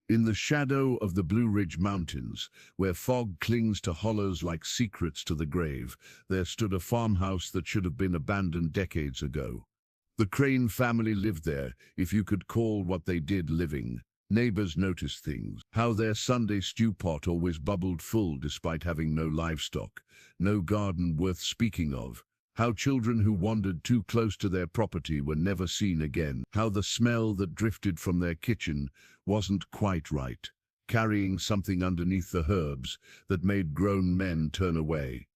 In the shadow of the Blue Ridge Mountains, where fog clings to hollows like secrets to the grave, there stood a farmhouse that should have been abandoned decades ago. The Crane family lived there, if you could call what they did living. Neighbors noticed things, how their Sunday stew pot always bubbled full despite having no livestock, no garden worth speaking of, how children who wandered too close to their property were never seen again, how the smell that drifted from their kitchen wasn't quite right, carrying something underneath the herbs that made grown men turn away.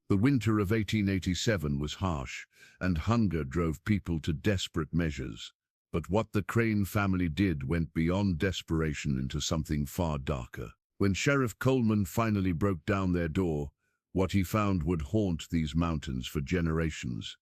The winter of 1887 was harsh, and hunger drove people to desperate measures. But what the Crane family did went beyond desperation into something far darker. When Sheriff Coleman finally broke down their door, what he found would haunt these mountains for generations.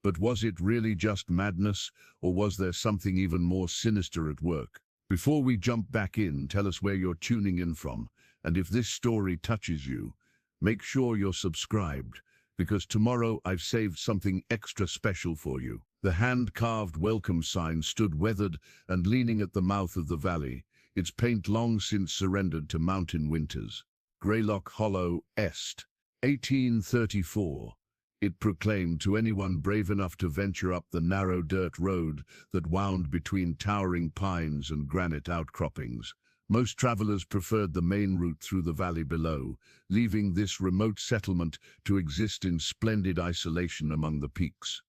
But was it really just madness, or was there something even more sinister at work? Before we jump back in, tell us where you're tuning in from, and if this story touches you, make sure you're subscribed, because tomorrow I've saved something extra special for you. The hand-carved welcome sign stood weathered and leaning at the mouth of the valley, its paint long since surrendered to mountain winters. Greylock Hollow, Est, 1834. It proclaimed to anyone brave enough to venture up the narrow dirt road that wound between towering pines and granite outcroppings. Most travelers preferred the main route through the valley below, leaving this remote settlement to exist in splendid isolation among the peaks.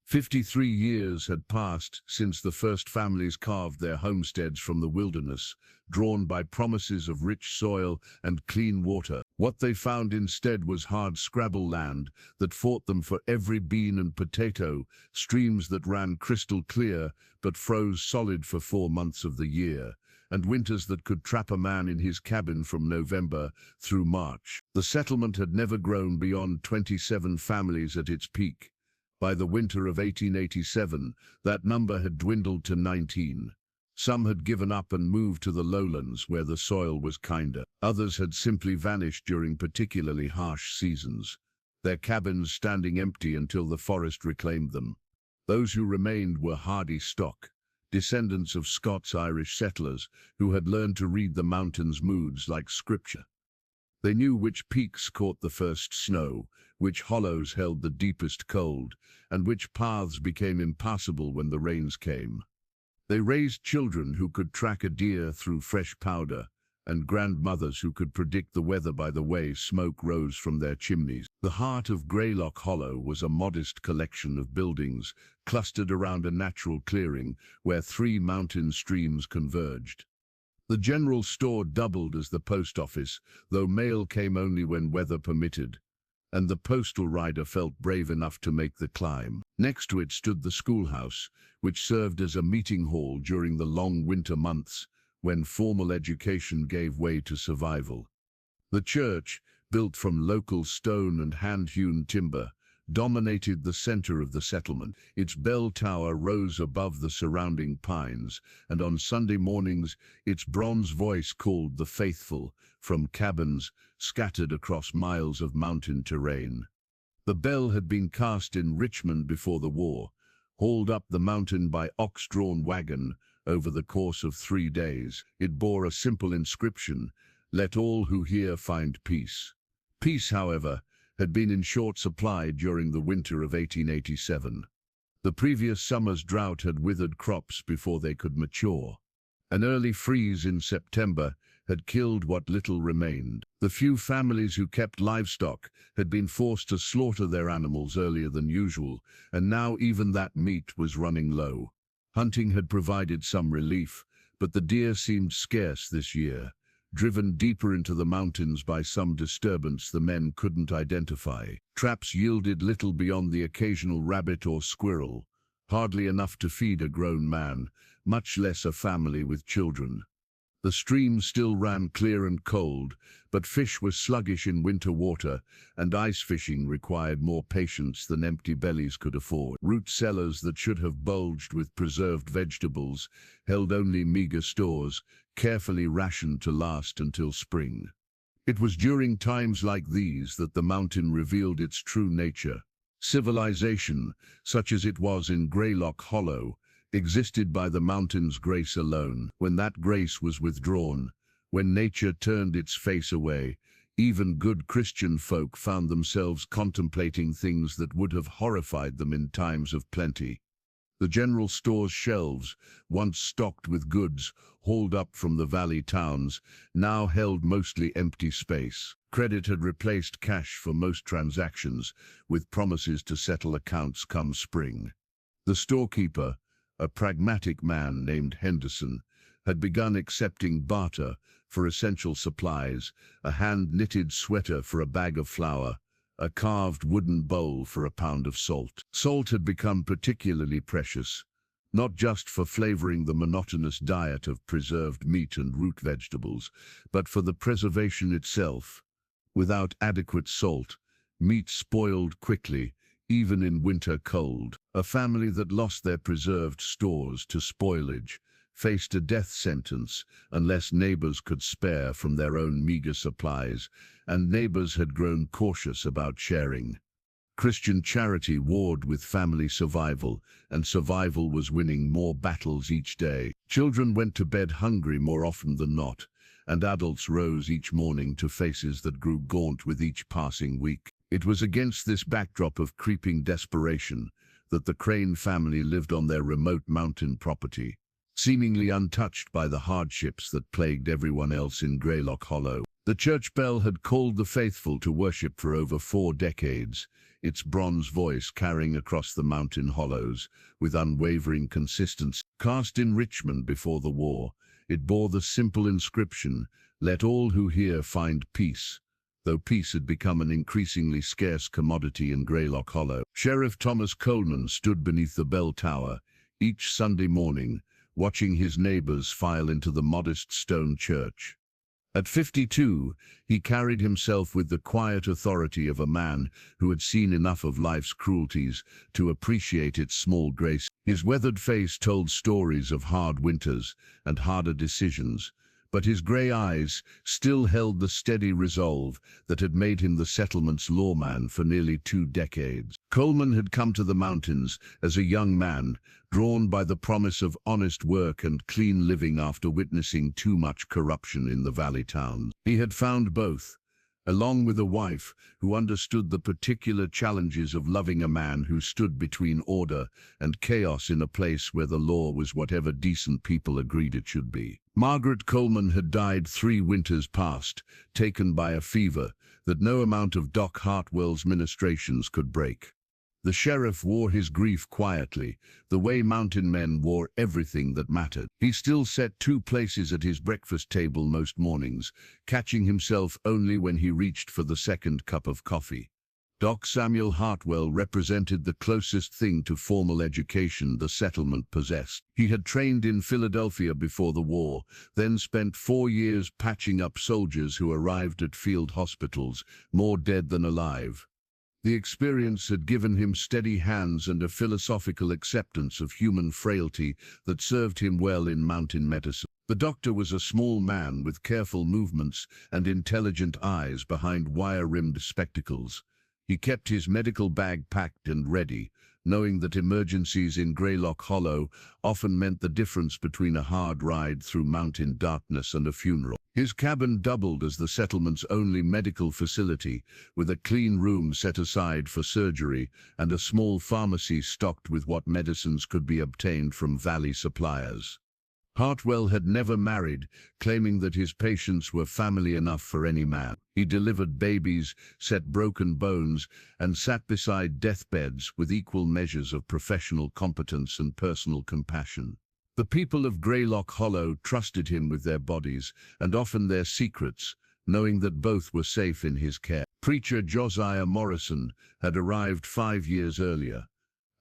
53 years had passed since the first families carved their homesteads from the wilderness, drawn by promises of rich soil and clean water. What they found instead was hard scrabble land that fought them for every bean and potato, streams that ran crystal clear but froze solid for 4 months of the year, and winters that could trap a man in his cabin from November through March. The settlement had never grown beyond 27 families at its peak. By the winter of 1887, that number had dwindled to 19. Some had given up and moved to the lowlands where the soil was kinder. Others had simply vanished during particularly harsh seasons, their cabins standing empty until the forest reclaimed them. Those who remained were hardy stock, descendants of Scots-Irish settlers who had learned to read the mountains' moods like scripture. They knew which peaks caught the first snow, which hollows held the deepest cold, and which paths became impassable when the rains came. They raised children who could track a deer through fresh powder, and grandmothers who could predict the weather by the way smoke rose from their chimneys. The heart of Greylock Hollow was a modest collection of buildings clustered around a natural clearing where 3 mountain streams converged. The general store doubled as the post office, though mail came only when weather permitted, and the postal rider felt brave enough to make the climb. Next to it stood the schoolhouse, which served as a meeting hall during the long winter months when formal education gave way to survival. The church, built from local stone and hand-hewn timber, dominated the center of the settlement. Its bell tower rose above the surrounding pines, and on Sunday mornings its bronze voice called the faithful from cabins scattered across miles of mountain terrain. The bell had been cast in Richmond before the war, hauled up the mountain by ox-drawn wagon over the course of 3 days. It bore a simple inscription, "Let all who hear find peace." Peace, however, had been in short supply during the winter of 1887. The previous summer's drought had withered crops before they could mature. An early freeze in September had killed what little remained. The few families who kept livestock had been forced to slaughter their animals earlier than usual, and now even that meat was running low. Hunting had provided some relief, but the deer seemed scarce this year, driven deeper into the mountains by some disturbance the men couldn't identify. Traps yielded little beyond the occasional rabbit or squirrel, hardly enough to feed a grown man, much less a family with children. The stream still ran clear and cold, but fish were sluggish in winter water, and ice fishing required more patience than empty bellies could afford. Root cellars that should have bulged with preserved vegetables held only meager stores, carefully rationed to last until spring. It was during times like these that the mountain revealed its true nature. Civilization, such as it was in Greylock Hollow, existed by the mountain's grace alone. When that grace was withdrawn, when nature turned its face away, even good Christian folk found themselves contemplating things that would have horrified them in times of plenty. The general store's shelves, once stocked with goods hauled up from the valley towns, now held mostly empty space. Credit had replaced cash for most transactions, with promises to settle accounts come spring. The storekeeper, a pragmatic man named Henderson, had begun accepting barter for essential supplies, a hand-knitted sweater for a bag of flour, a carved wooden bowl for a pound of salt. Salt had become particularly precious, not just for flavoring the monotonous diet of preserved meat and root vegetables, but for the preservation itself. Without adequate salt, meat spoiled quickly, even in winter cold. A family that lost their preserved stores to spoilage faced a death sentence unless neighbors could spare from their own meager supplies, and neighbors had grown cautious about sharing. Christian charity warred with family survival, and survival was winning more battles each day. Children went to bed hungry more often than not, and adults rose each morning to faces that grew gaunt with each passing week. It was against this backdrop of creeping desperation that the Crane family lived on their remote mountain property, seemingly untouched by the hardships that plagued everyone else in Greylock Hollow. The church bell had called the faithful to worship for over 4 decades, its bronze voice carrying across the mountain hollows with unwavering consistency. Cast in Richmond before the war, it bore the simple inscription, "Let all who hear find peace," though peace had become an increasingly scarce commodity in Greylock Hollow. Sheriff Thomas Coleman stood beneath the bell tower each Sunday morning, watching his neighbors file into the modest stone church. At 52, he carried himself with the quiet authority of a man who had seen enough of life's cruelties to appreciate its small grace. His weathered face told stories of hard winters and harder decisions, but his grey eyes still held the steady resolve that had made him the settlement's lawman for nearly 2 decades. Coleman had come to the mountains as a young man, drawn by the promise of honest work and clean living after witnessing too much corruption in the valley towns. He had found both, along with a wife who understood the particular challenges of loving a man who stood between order and chaos in a place where the law was whatever decent people agreed it should be. Margaret Coleman had died 3 winters past, taken by a fever that no amount of Doc Hartwell's ministrations could break. The sheriff wore his grief quietly, the way mountain men wore everything that mattered. He still set 2 places at his breakfast table most mornings, catching himself only when he reached for the second cup of coffee. Doc Samuel Hartwell represented the closest thing to formal education the settlement possessed. He had trained in Philadelphia before the war, then spent 4 years patching up soldiers who arrived at field hospitals, more dead than alive. The experience had given him steady hands and a philosophical acceptance of human frailty that served him well in mountain medicine. The doctor was a small man with careful movements and intelligent eyes behind wire-rimmed spectacles. He kept his medical bag packed and ready, knowing that emergencies in Greylock Hollow often meant the difference between a hard ride through mountain darkness and a funeral. His cabin doubled as the settlement's only medical facility, with a clean room set aside for surgery and a small pharmacy stocked with what medicines could be obtained from valley suppliers. Hartwell had never married, claiming that his patients were family enough for any man. He delivered babies, set broken bones, and sat beside deathbeds with equal measures of professional competence and personal compassion. The people of Greylock Hollow trusted him with their bodies, and often their secrets, knowing that both were safe in his care. Preacher Josiah Morrison had arrived 5 years earlier,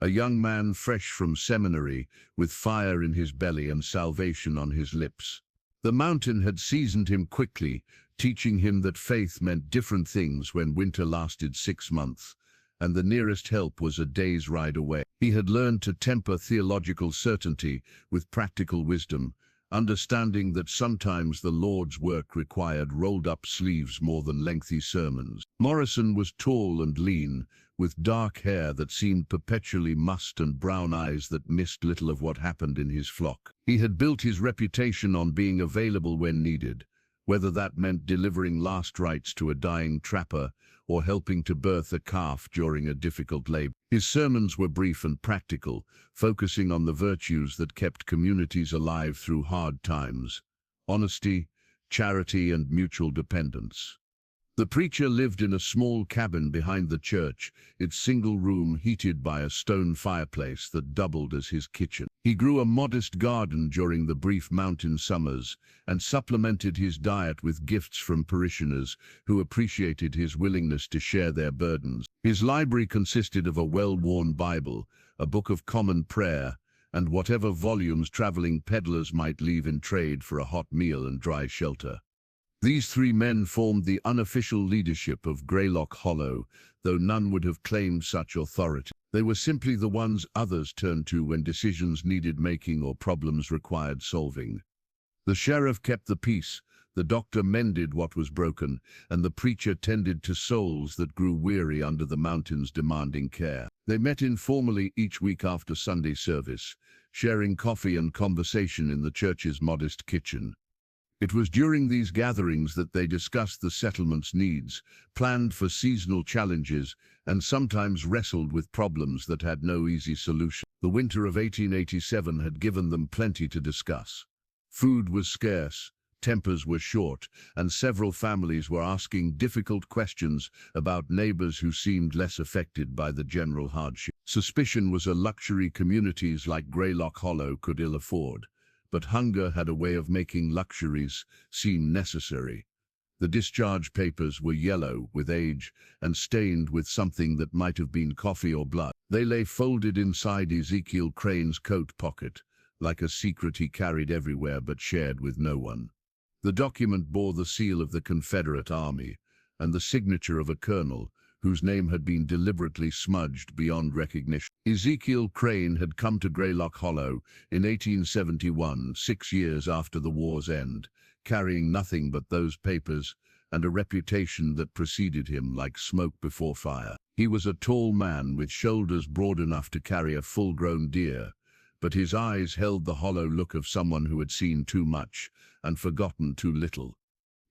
a young man fresh from seminary, with fire in his belly and salvation on his lips. The mountain had seasoned him quickly, teaching him that faith meant different things when winter lasted 6 months, and the nearest help was a day's ride away. He had learned to temper theological certainty with practical wisdom, understanding that sometimes the Lord's work required rolled-up sleeves more than lengthy sermons. Morrison was tall and lean, with dark hair that seemed perpetually mussed and brown eyes that missed little of what happened in his flock. He had built his reputation on being available when needed, whether that meant delivering last rites to a dying trapper or helping to birth a calf during a difficult labor. His sermons were brief and practical, focusing on the virtues that kept communities alive through hard times: honesty, charity, and mutual dependence. The preacher lived in a small cabin behind the church, its single room heated by a stone fireplace that doubled as his kitchen. He grew a modest garden during the brief mountain summers and supplemented his diet with gifts from parishioners who appreciated his willingness to share their burdens. His library consisted of a well-worn Bible, a book of common prayer, and whatever volumes traveling peddlers might leave in trade for a hot meal and dry shelter. These three men formed the unofficial leadership of Greylock Hollow, though none would have claimed such authority. They were simply the ones others turned to when decisions needed making or problems required solving. The sheriff kept the peace, the doctor mended what was broken, and the preacher tended to souls that grew weary under the mountain's demanding care. They met informally each week after Sunday service, sharing coffee and conversation in the church's modest kitchen. It was during these gatherings that they discussed the settlement's needs, planned for seasonal challenges, and sometimes wrestled with problems that had no easy solution. The winter of 1887 had given them plenty to discuss. Food was scarce, tempers were short, and several families were asking difficult questions about neighbors who seemed less affected by the general hardship. Suspicion was a luxury communities like Greylock Hollow could ill afford. But hunger had a way of making luxuries seem necessary. The discharge papers were yellow with age and stained with something that might have been coffee or blood. They lay folded inside Ezekiel Crane's coat pocket, like a secret he carried everywhere but shared with no one. The document bore the seal of the Confederate Army and the signature of a colonel whose name had been deliberately smudged beyond recognition. Ezekiel Crane had come to Greylock Hollow in 1871, 6 years after the war's end, carrying nothing but those papers and a reputation that preceded him like smoke before fire. He was a tall man with shoulders broad enough to carry a full-grown deer, but his eyes held the hollow look of someone who had seen too much and forgotten too little.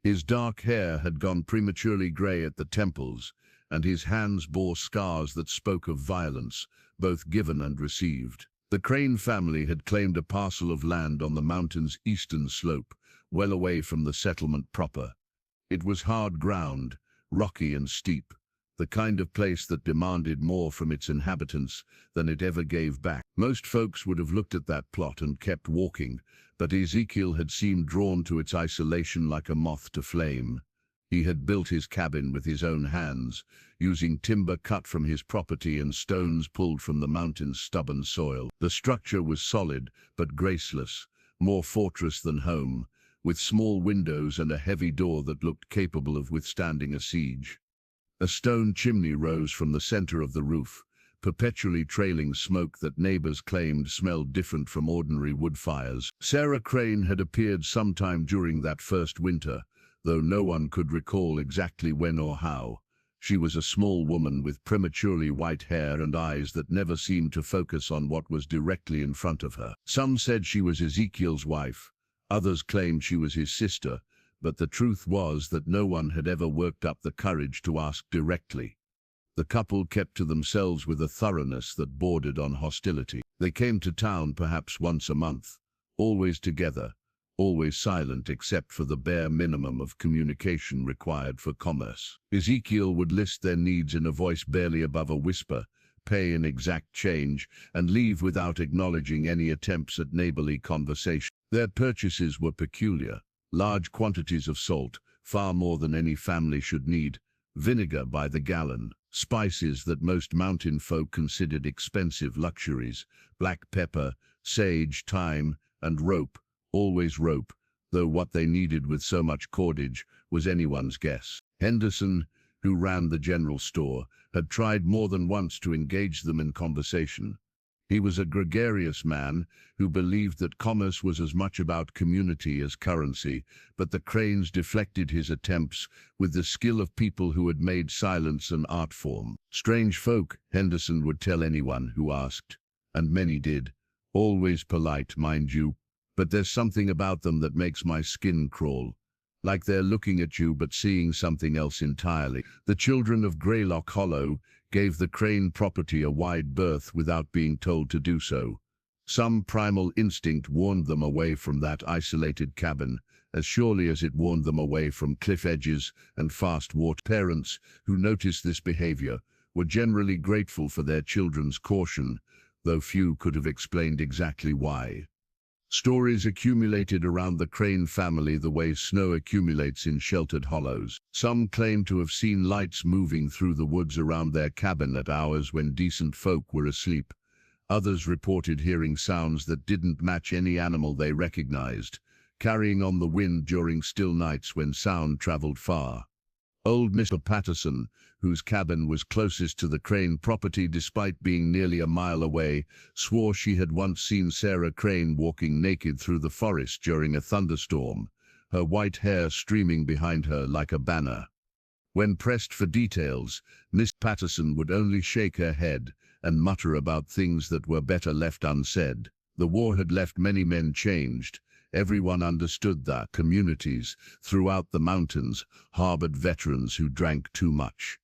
His dark hair had gone prematurely gray at the temples, and his hands bore scars that spoke of violence, both given and received. The Crane family had claimed a parcel of land on the mountain's eastern slope, well away from the settlement proper. It was hard ground, rocky and steep, the kind of place that demanded more from its inhabitants than it ever gave back. Most folks would have looked at that plot and kept walking, but Ezekiel had seemed drawn to its isolation like a moth to flame. He had built his cabin with his own hands, using timber cut from his property and stones pulled from the mountain's stubborn soil. The structure was solid but graceless, more fortress than home, with small windows and a heavy door that looked capable of withstanding a siege. A stone chimney rose from the center of the roof, perpetually trailing smoke that neighbors claimed smelled different from ordinary wood fires. Sarah Crane had appeared sometime during that first winter, though no one could recall exactly when or how. She was a small woman with prematurely white hair and eyes that never seemed to focus on what was directly in front of her. Some said she was Ezekiel's wife, others claimed she was his sister, but the truth was that no one had ever worked up the courage to ask directly. The couple kept to themselves with a thoroughness that bordered on hostility. They came to town perhaps once a month, always together, always silent except for the bare minimum of communication required for commerce. Ezekiel would list their needs in a voice barely above a whisper, pay in exact change, and leave without acknowledging any attempts at neighborly conversation. Their purchases were peculiar: large quantities of salt, far more than any family should need, vinegar by the gallon, spices that most mountain folk considered expensive luxuries, black pepper, sage, thyme, and rope, always rope, though what they needed with so much cordage was anyone's guess. Henderson, who ran the general store, had tried more than once to engage them in conversation. He was a gregarious man who believed that commerce was as much about community as currency, but the Cranes deflected his attempts with the skill of people who had made silence an art form. Strange folk, Henderson would tell anyone who asked, and many did. Always polite, mind you, but there's something about them that makes my skin crawl. Like they're looking at you but seeing something else entirely. The children of Greylock Hollow gave the Crane property a wide berth without being told to do so. Some primal instinct warned them away from that isolated cabin, as surely as it warned them away from cliff edges and fast water. Parents who noticed this behavior were generally grateful for their children's caution, though few could have explained exactly why. Stories accumulated around the Crane family the way snow accumulates in sheltered hollows. Some claimed to have seen lights moving through the woods around their cabin at hours when decent folk were asleep. Others reported hearing sounds that didn't match any animal they recognized, carrying on the wind during still nights when sound traveled far. Old Mr. Patterson, whose cabin was closest to the Crane property despite being nearly a mile away, swore she had once seen Sarah Crane walking naked through the forest during a thunderstorm, her white hair streaming behind her like a banner. When pressed for details, Miss Patterson would only shake her head and mutter about things that were better left unsaid. The war had left many men changed. Everyone understood that communities throughout the mountains harbored veterans who drank too much,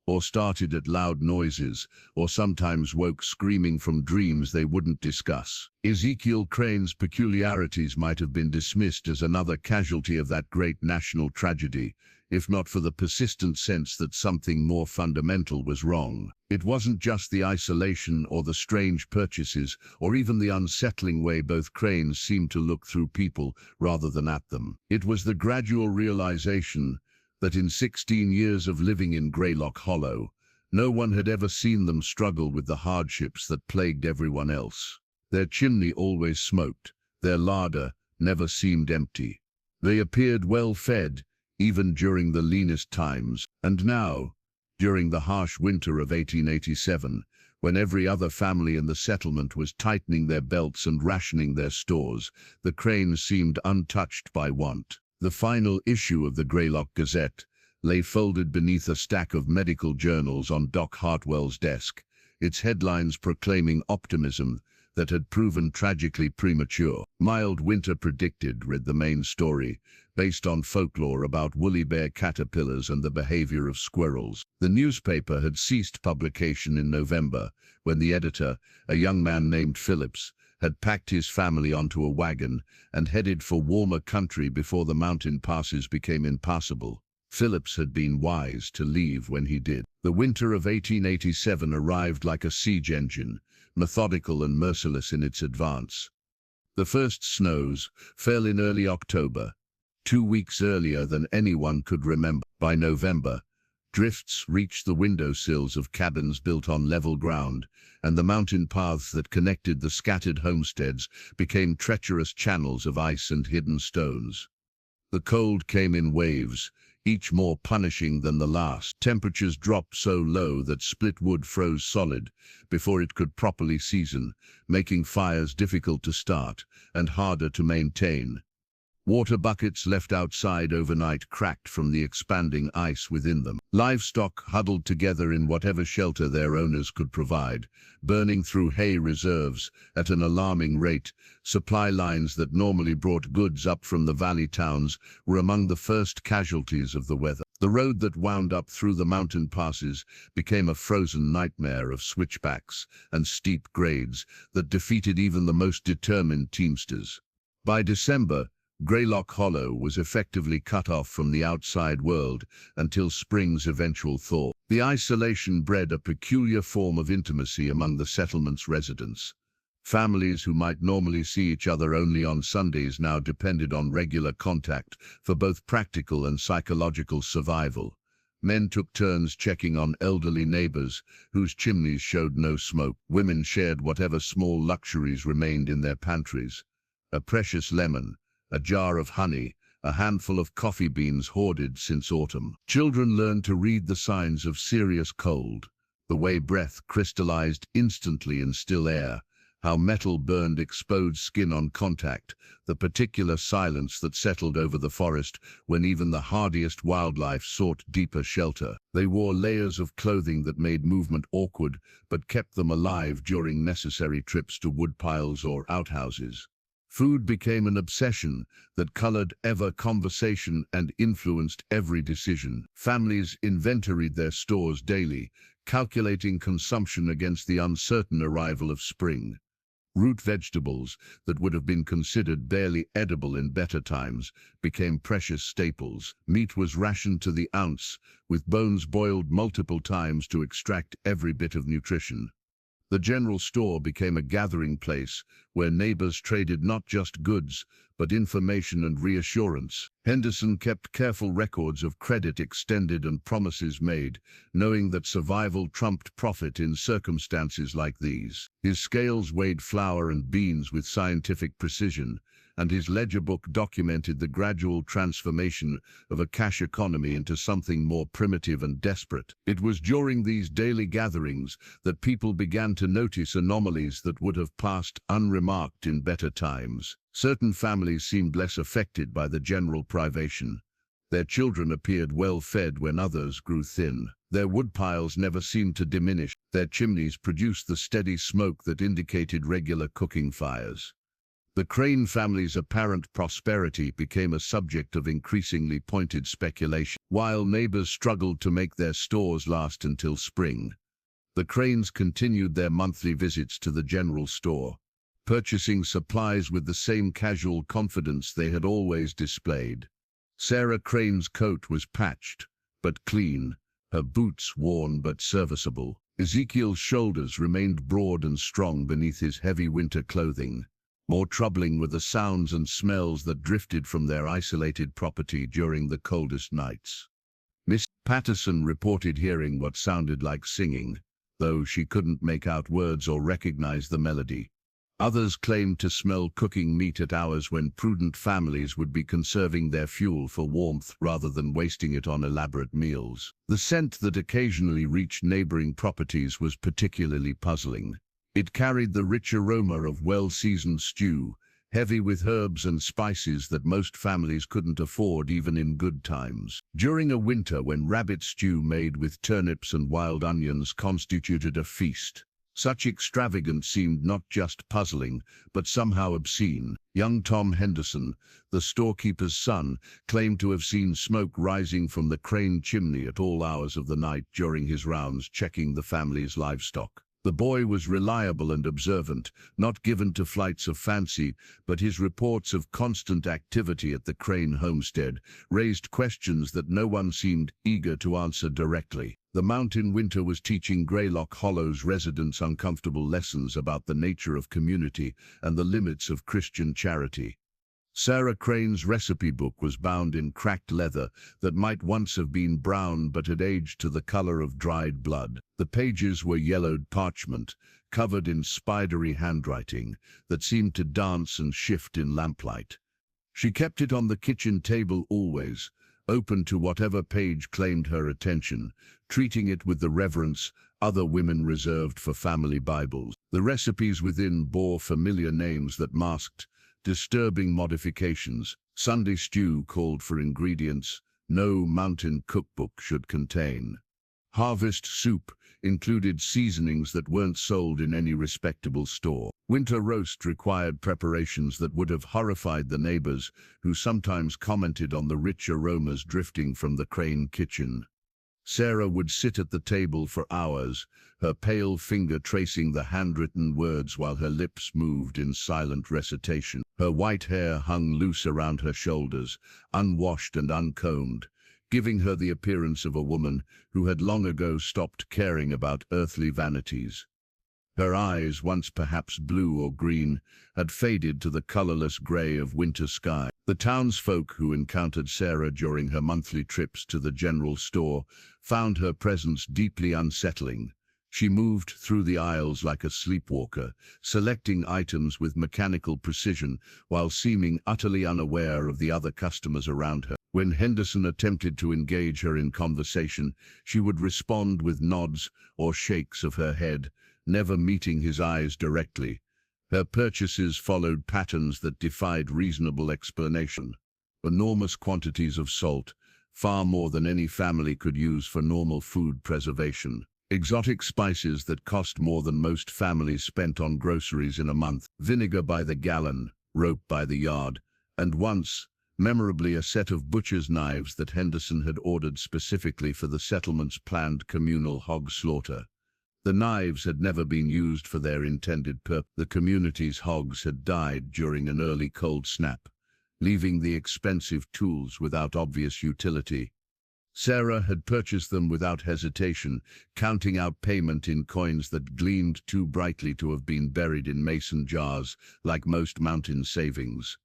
or started at loud noises, or sometimes woke screaming from dreams they wouldn't discuss. Ezekiel Crane's peculiarities might have been dismissed as another casualty of that great national tragedy, if not for the persistent sense that something more fundamental was wrong. It wasn't just the isolation or the strange purchases, or even the unsettling way both Cranes seemed to look through people rather than at them. It was the gradual realization that in 16 years of living in Greylock Hollow, no one had ever seen them struggle with the hardships that plagued everyone else. Their chimney always smoked, their larder never seemed empty. They appeared well-fed, even during the leanest times. And now, during the harsh winter of 1887, when every other family in the settlement was tightening their belts and rationing their stores, the Cranes seemed untouched by want. The final issue of the Greylock Gazette lay folded beneath a stack of medical journals on Doc Hartwell's desk, its headlines proclaiming optimism that had proven tragically premature. Mild winter predicted, read the main story, based on folklore about woolly bear caterpillars and the behavior of squirrels. The newspaper had ceased publication in November, when the editor, a young man named Phillips, had packed his family onto a wagon and headed for warmer country before the mountain passes became impassable. Phillips had been wise to leave when he did. The winter of 1887 arrived like a siege engine, methodical and merciless in its advance. The first snows fell in early October, 2 weeks earlier than anyone could remember. By November, drifts reached the windowsills of cabins built on level ground, and the mountain paths that connected the scattered homesteads became treacherous channels of ice and hidden stones. The cold came in waves, each more punishing than the last. Temperatures dropped so low that split wood froze solid before it could properly season, making fires difficult to start and harder to maintain. Water buckets left outside overnight cracked from the expanding ice within them. Livestock huddled together in whatever shelter their owners could provide, burning through hay reserves at an alarming rate. Supply lines that normally brought goods up from the valley towns were among the first casualties of the weather. The road that wound up through the mountain passes became a frozen nightmare of switchbacks and steep grades that defeated even the most determined teamsters. By December, Greylock Hollow was effectively cut off from the outside world until spring's eventual thaw. The isolation bred a peculiar form of intimacy among the settlement's residents. Families who might normally see each other only on Sundays now depended on regular contact for both practical and psychological survival. Men took turns checking on elderly neighbors whose chimneys showed no smoke. Women shared whatever small luxuries remained in their pantries. A precious lemon, a jar of honey, a handful of coffee beans hoarded since autumn. Children learned to read the signs of serious cold. The way breath crystallized instantly in still air, how metal burned exposed skin on contact, the particular silence that settled over the forest when even the hardiest wildlife sought deeper shelter. They wore layers of clothing that made movement awkward, but kept them alive during necessary trips to woodpiles or outhouses. Food became an obsession that colored every conversation and influenced every decision. Families inventoried their stores daily, calculating consumption against the uncertain arrival of spring. Root vegetables that would have been considered barely edible in better times became precious staples. Meat was rationed to the ounce, with bones boiled multiple times to extract every bit of nutrition. The general store became a gathering place where neighbors traded not just goods, but information and reassurance. Henderson kept careful records of credit extended and promises made, knowing that survival trumped profit in circumstances like these. His scales weighed flour and beans with scientific precision, and his ledger book documented the gradual transformation of a cash economy into something more primitive and desperate. It was during these daily gatherings that people began to notice anomalies that would have passed unremarked in better times. Certain families seemed less affected by the general privation. Their children appeared well-fed when others grew thin. Their woodpiles never seemed to diminish. Their chimneys produced the steady smoke that indicated regular cooking fires. The Crane family's apparent prosperity became a subject of increasingly pointed speculation. While neighbors struggled to make their stores last until spring, the Cranes continued their monthly visits to the general store, purchasing supplies with the same casual confidence they had always displayed. Sarah Crane's coat was patched, but clean, her boots worn but serviceable. Ezekiel's shoulders remained broad and strong beneath his heavy winter clothing. More troubling were the sounds and smells that drifted from their isolated property during the coldest nights. Miss Patterson reported hearing what sounded like singing, though she couldn't make out words or recognize the melody. Others claimed to smell cooking meat at hours when prudent families would be conserving their fuel for warmth rather than wasting it on elaborate meals. The scent that occasionally reached neighboring properties was particularly puzzling. It carried the rich aroma of well-seasoned stew, heavy with herbs and spices that most families couldn't afford even in good times. During a winter when rabbit stew made with turnips and wild onions constituted a feast, such extravagance seemed not just puzzling, but somehow obscene. Young Tom Henderson, the storekeeper's son, claimed to have seen smoke rising from the Crane chimney at all hours of the night during his rounds checking the family's livestock. The boy was reliable and observant, not given to flights of fancy, but his reports of constant activity at the Crane homestead raised questions that no one seemed eager to answer directly. The mountain winter was teaching Greylock Hollow's residents uncomfortable lessons about the nature of community and the limits of Christian charity. Sarah Crane's recipe book was bound in cracked leather that might once have been brown but had aged to the color of dried blood. The pages were yellowed parchment, covered in spidery handwriting that seemed to dance and shift in lamplight. She kept it on the kitchen table always, open to whatever page claimed her attention, treating it with the reverence other women reserved for family Bibles. The recipes within bore familiar names that masked disturbing modifications. Sunday stew called for ingredients no mountain cookbook should contain. Harvest soup included seasonings that weren't sold in any respectable store. Winter roast required preparations that would have horrified the neighbors, who sometimes commented on the rich aromas drifting from the Crane kitchen. Sarah would sit at the table for hours, her pale finger tracing the handwritten words while her lips moved in silent recitation. Her white hair hung loose around her shoulders, unwashed and uncombed, giving her the appearance of a woman who had long ago stopped caring about earthly vanities. Her eyes, once perhaps blue or green, had faded to the colorless gray of winter sky. The townsfolk who encountered Sarah during her monthly trips to the general store found her presence deeply unsettling. She moved through the aisles like a sleepwalker, selecting items with mechanical precision while seeming utterly unaware of the other customers around her. When Henderson attempted to engage her in conversation, she would respond with nods or shakes of her head, never meeting his eyes directly. Her purchases followed patterns that defied reasonable explanation. Enormous quantities of salt, far more than any family could use for normal food preservation. Exotic spices that cost more than most families spent on groceries in a month. Vinegar by the gallon, rope by the yard, and once, memorably, a set of butcher's knives that Henderson had ordered specifically for the settlement's planned communal hog slaughter. The knives had never been used for their intended purpose. The community's hogs had died during an early cold snap, leaving the expensive tools without obvious utility. Sarah had purchased them without hesitation, counting out payment in coins that gleamed too brightly to have been buried in mason jars, like most mountain savings.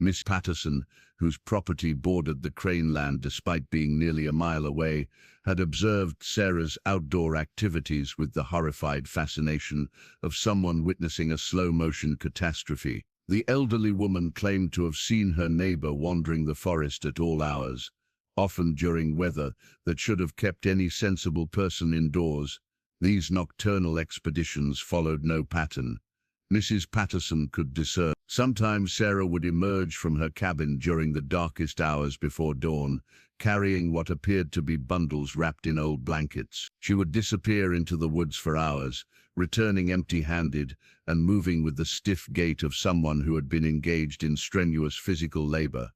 Miss Patterson, whose property bordered the Crane land despite being nearly a mile away, had observed Sarah's outdoor activities with the horrified fascination of someone witnessing a slow-motion catastrophe. The elderly woman claimed to have seen her neighbor wandering the forest at all hours, often during weather that should have kept any sensible person indoors. These nocturnal expeditions followed no pattern. Mrs. Patterson could discern. Sometimes Sarah would emerge from her cabin during the darkest hours before dawn, carrying what appeared to be bundles wrapped in old blankets. She would disappear into the woods for hours, returning empty-handed and moving with the stiff gait of someone who had been engaged in strenuous physical labor.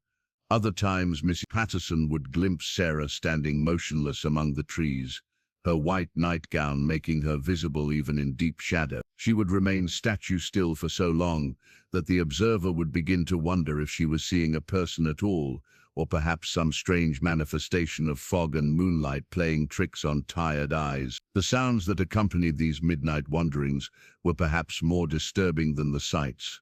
Other times, Mrs. Patterson would glimpse Sarah standing motionless among the trees, her white nightgown making her visible even in deep shadow. She would remain statue still for so long that the observer would begin to wonder if she was seeing a person at all, or perhaps some strange manifestation of fog and moonlight playing tricks on tired eyes. The sounds that accompanied these midnight wanderings were perhaps more disturbing than the sights.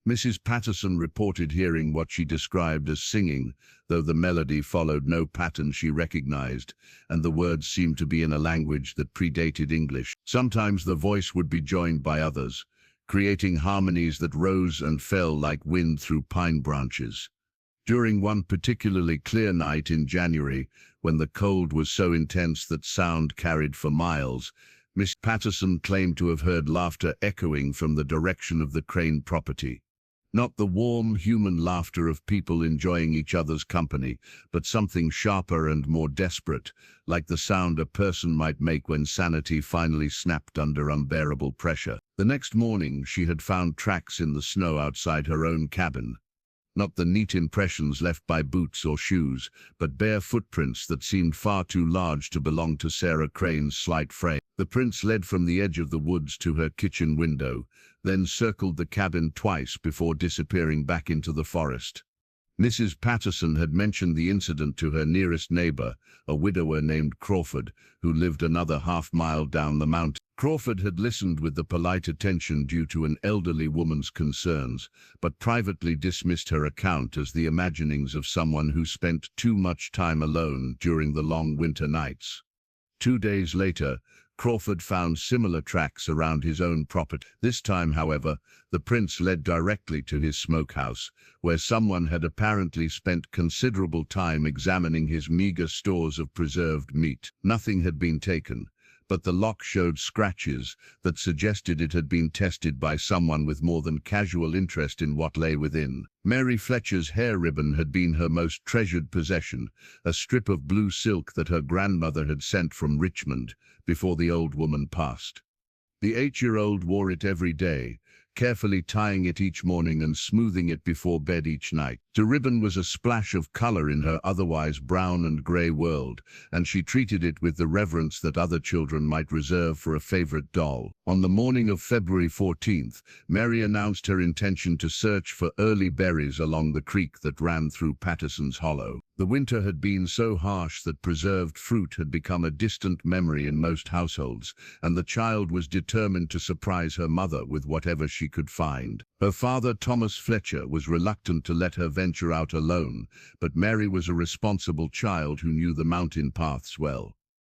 Mrs. Patterson reported hearing what she described as singing, though the melody followed no pattern she recognized, and the words seemed to be in a language that predated English. Sometimes the voice would be joined by others, creating harmonies that rose and fell like wind through pine branches. During one particularly clear night in January, when the cold was so intense that sound carried for miles, Miss Patterson claimed to have heard laughter echoing from the direction of the Crane property. Not the warm, human laughter of people enjoying each other's company, but something sharper and more desperate, like the sound a person might make when sanity finally snapped under unbearable pressure. The next morning, she had found tracks in the snow outside her own cabin. Not the neat impressions left by boots or shoes, but bare footprints that seemed far too large to belong to Sarah Crane's slight frame. The prints led from the edge of the woods to her kitchen window, then circled the cabin twice before disappearing back into the forest. Mrs. Patterson had mentioned the incident to her nearest neighbor, a widower named Crawford, who lived another half-mile down the mountain. Crawford had listened with the polite attention due to an elderly woman's concerns, but privately dismissed her account as the imaginings of someone who spent too much time alone during the long winter nights. 2 days later, Crawford found similar tracks around his own property. This time, however, the prints led directly to his smokehouse, where someone had apparently spent considerable time examining his meager stores of preserved meat. Nothing had been taken, but the lock showed scratches that suggested it had been tested by someone with more than casual interest in what lay within. Mary Fletcher's hair ribbon had been her most treasured possession, a strip of blue silk that her grandmother had sent from Richmond before the old woman passed. The 8-year-old wore it every day, carefully tying it each morning and smoothing it before bed each night. The ribbon was a splash of color in her otherwise brown and gray world, and she treated it with the reverence that other children might reserve for a favorite doll. On the morning of February 14th, Mary announced her intention to search for early berries along the creek that ran through Patterson's Hollow. The winter had been so harsh that preserved fruit had become a distant memory in most households, and the child was determined to surprise her mother with whatever she could find. Her father, Thomas Fletcher, was reluctant to let her venture out alone, but Mary was a responsible child who knew the mountain paths well.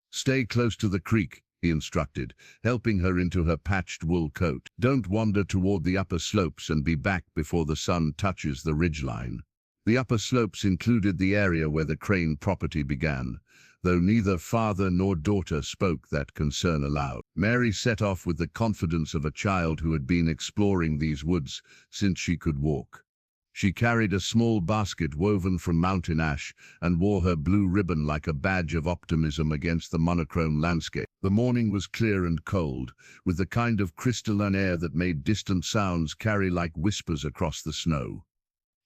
"Stay close to the creek," he instructed, helping her into her patched wool coat. "Don't wander toward the upper slopes and be back before the sun touches the ridgeline." The upper slopes included the area where the Crane property began, though neither father nor daughter spoke that concern aloud. Mary set off with the confidence of a child who had been exploring these woods since she could walk. She carried a small basket woven from mountain ash and wore her blue ribbon like a badge of optimism against the monochrome landscape. The morning was clear and cold, with the kind of crystalline air that made distant sounds carry like whispers across the snow.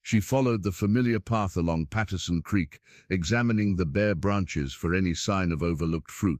She followed the familiar path along Patterson Creek, examining the bare branches for any sign of overlooked fruit.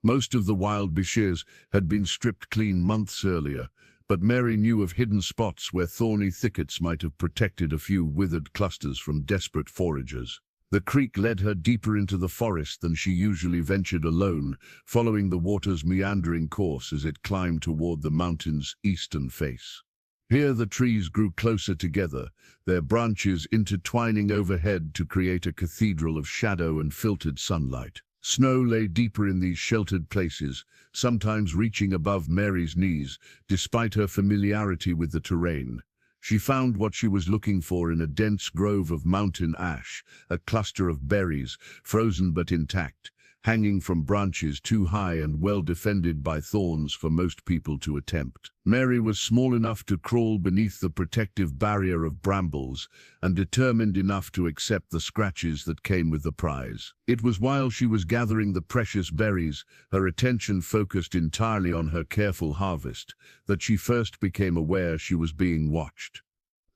Most of the wild beeches had been stripped clean months earlier, but Mary knew of hidden spots where thorny thickets might have protected a few withered clusters from desperate foragers. The creek led her deeper into the forest than she usually ventured alone, following the water's meandering course as it climbed toward the mountain's eastern face. Here the trees grew closer together, their branches intertwining overhead to create a cathedral of shadow and filtered sunlight. Snow lay deeper in these sheltered places, sometimes reaching above Mary's knees, despite her familiarity with the terrain. She found what she was looking for in a dense grove of mountain ash, a cluster of berries, frozen but intact, hanging from branches too high and well defended by thorns for most people to attempt. Mary was small enough to crawl beneath the protective barrier of brambles and determined enough to accept the scratches that came with the prize. It was while she was gathering the precious berries, her attention focused entirely on her careful harvest, that she first became aware she was being watched.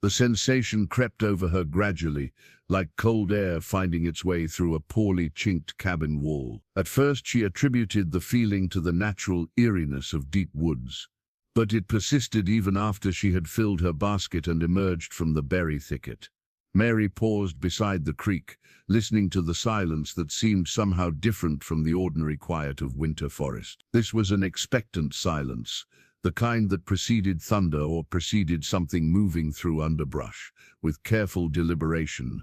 The sensation crept over her gradually, like cold air finding its way through a poorly chinked cabin wall. At first she attributed the feeling to the natural eeriness of deep woods, but it persisted even after she had filled her basket and emerged from the berry thicket. Mary paused beside the creek, listening to the silence that seemed somehow different from the ordinary quiet of winter forest. This was an expectant silence, the kind that preceded thunder or preceded something moving through underbrush, with careful deliberation.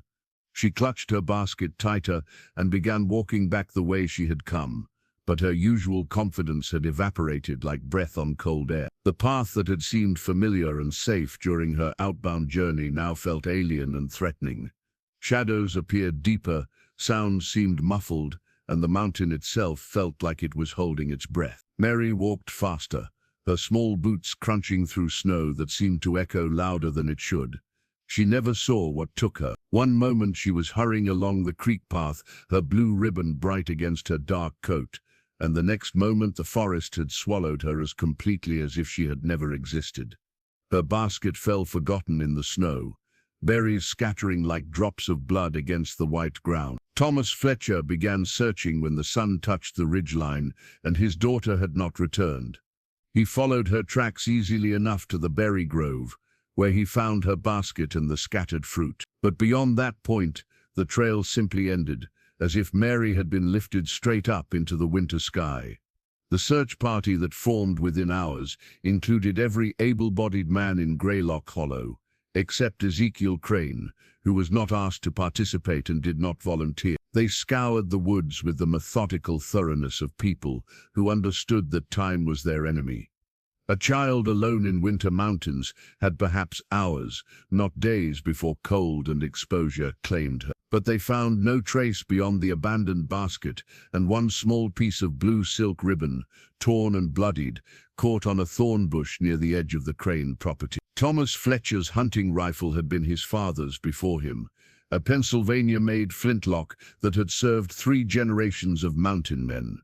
She clutched her basket tighter and began walking back the way she had come, but her usual confidence had evaporated like breath on cold air. The path that had seemed familiar and safe during her outbound journey now felt alien and threatening. Shadows appeared deeper, sounds seemed muffled, and the mountain itself felt like it was holding its breath. Mary walked faster, her small boots crunching through snow that seemed to echo louder than it should. She never saw what took her. One moment she was hurrying along the creek path, her blue ribbon bright against her dark coat, and the next moment the forest had swallowed her as completely as if she had never existed. Her basket fell forgotten in the snow, berries scattering like drops of blood against the white ground. Thomas Fletcher began searching when the sun touched the ridgeline, and his daughter had not returned. He followed her tracks easily enough to the berry grove, where he found her basket and the scattered fruit. But beyond that point, the trail simply ended, as if Mary had been lifted straight up into the winter sky. The search party that formed within hours included every able-bodied man in Greylock Hollow, except Ezekiel Crane, who was not asked to participate and did not volunteer. They scoured the woods with the methodical thoroughness of people who understood that time was their enemy. A child alone in winter mountains had perhaps hours, not days, before cold and exposure claimed her. But they found no trace beyond the abandoned basket and one small piece of blue silk ribbon, torn and bloodied, caught on a thorn bush near the edge of the Crane property. Thomas Fletcher's hunting rifle had been his father's before him, a Pennsylvania-made flintlock that had served 3 generations of mountain men.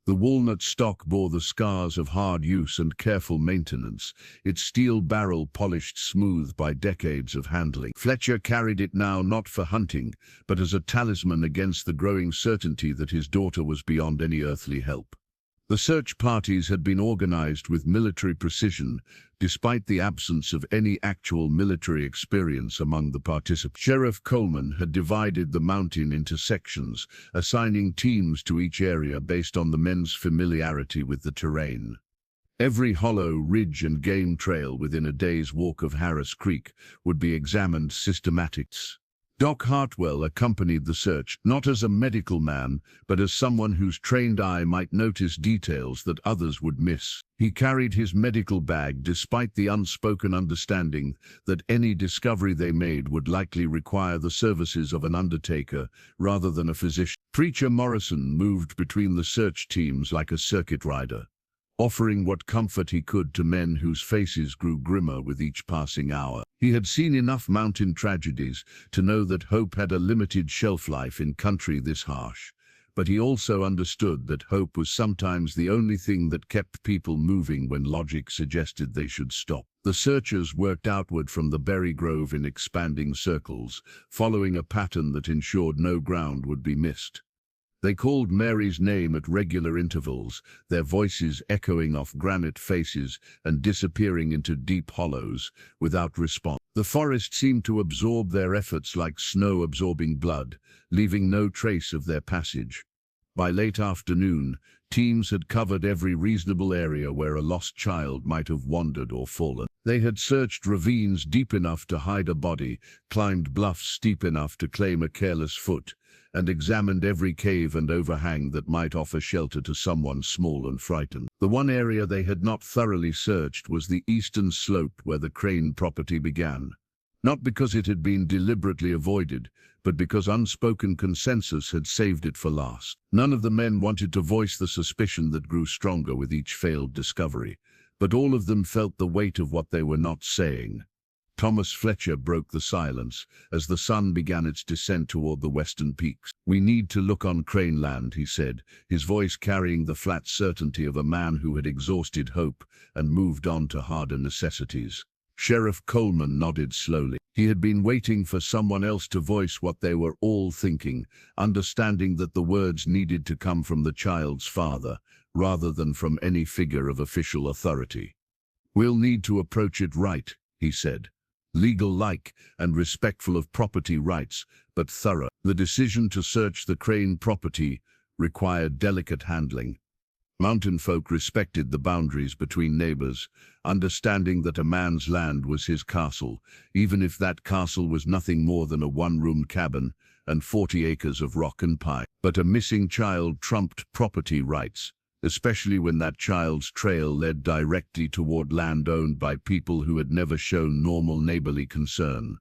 The walnut stock bore the scars of hard use and careful maintenance, its steel barrel polished smooth by decades of handling. Fletcher carried it now not for hunting, but as a talisman against the growing certainty that his daughter was beyond any earthly help. The search parties had been organized with military precision, despite the absence of any actual military experience among the participants. Sheriff Coleman had divided the mountain into sections, assigning teams to each area based on the men's familiarity with the terrain. Every hollow, ridge and game trail within a day's walk of Harris Creek would be examined systematically. Doc Hartwell accompanied the search, not as a medical man, but as someone whose trained eye might notice details that others would miss. He carried his medical bag despite the unspoken understanding that any discovery they made would likely require the services of an undertaker rather than a physician. Preacher Morrison moved between the search teams like a circuit rider, offering what comfort he could to men whose faces grew grimmer with each passing hour. He had seen enough mountain tragedies to know that hope had a limited shelf life in country this harsh, but he also understood that hope was sometimes the only thing that kept people moving when logic suggested they should stop. The searchers worked outward from the berry grove in expanding circles, following a pattern that ensured no ground would be missed. They called Mary's name at regular intervals, their voices echoing off granite faces and disappearing into deep hollows, without response. The forest seemed to absorb their efforts like snow absorbing blood, leaving no trace of their passage. By late afternoon, teams had covered every reasonable area where a lost child might have wandered or fallen. They had searched ravines deep enough to hide a body, climbed bluffs steep enough to claim a careless foot, and examined every cave and overhang that might offer shelter to someone small and frightened. The one area they had not thoroughly searched was the eastern slope where the Crane property began. Not because it had been deliberately avoided, but because unspoken consensus had saved it for last. None of the men wanted to voice the suspicion that grew stronger with each failed discovery, but all of them felt the weight of what they were not saying. Thomas Fletcher broke the silence as the sun began its descent toward the western peaks. "We need to look on Crane land," he said, his voice carrying the flat certainty of a man who had exhausted hope and moved on to harder necessities. Sheriff Coleman nodded slowly. He had been waiting for someone else to voice what they were all thinking, understanding that the words needed to come from the child's father, rather than from any figure of official authority. "We'll need to approach it right," he said. "Legal-like and respectful of property rights, but thorough." The decision to search the Crane property required delicate handling. Mountain folk respected the boundaries between neighbors, understanding that a man's land was his castle, even if that castle was nothing more than a one-room cabin and 40 acres of rock and pine. But a missing child trumped property rights, especially when that child's trail led directly toward land owned by people who had never shown normal neighborly concern.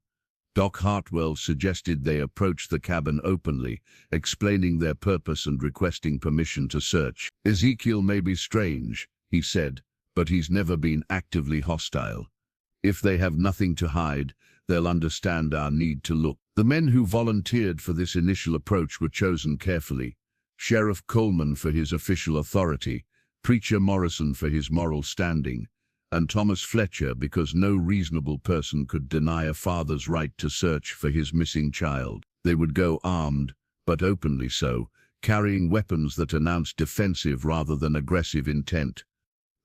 Doc Hartwell suggested they approach the cabin openly, explaining their purpose and requesting permission to search. "Ezekiel may be strange," he said, "but he's never been actively hostile. If they have nothing to hide, they'll understand our need to look." The men who volunteered for this initial approach were chosen carefully. Sheriff Coleman for his official authority, Preacher Morrison for his moral standing, and Thomas Fletcher because no reasonable person could deny a father's right to search for his missing child. They would go armed, but openly so, carrying weapons that announced defensive rather than aggressive intent.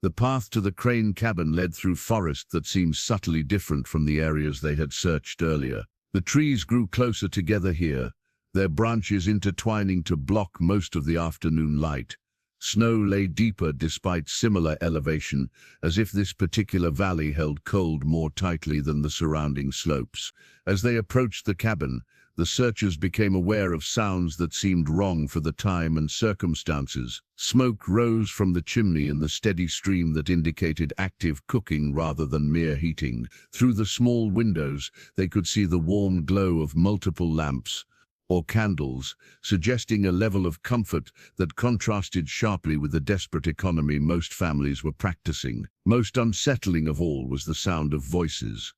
The path to the Crane cabin led through forest that seemed subtly different from the areas they had searched earlier. The trees grew closer together here, their branches intertwining to block most of the afternoon light. Snow lay deeper despite similar elevation, as if this particular valley held cold more tightly than the surrounding slopes. As they approached the cabin, the searchers became aware of sounds that seemed wrong for the time and circumstances. Smoke rose from the chimney in the steady stream that indicated active cooking rather than mere heating. Through the small windows, they could see the warm glow of multiple lamps, or candles, suggesting a level of comfort that contrasted sharply with the desperate economy most families were practicing. Most unsettling of all was the sound of voices.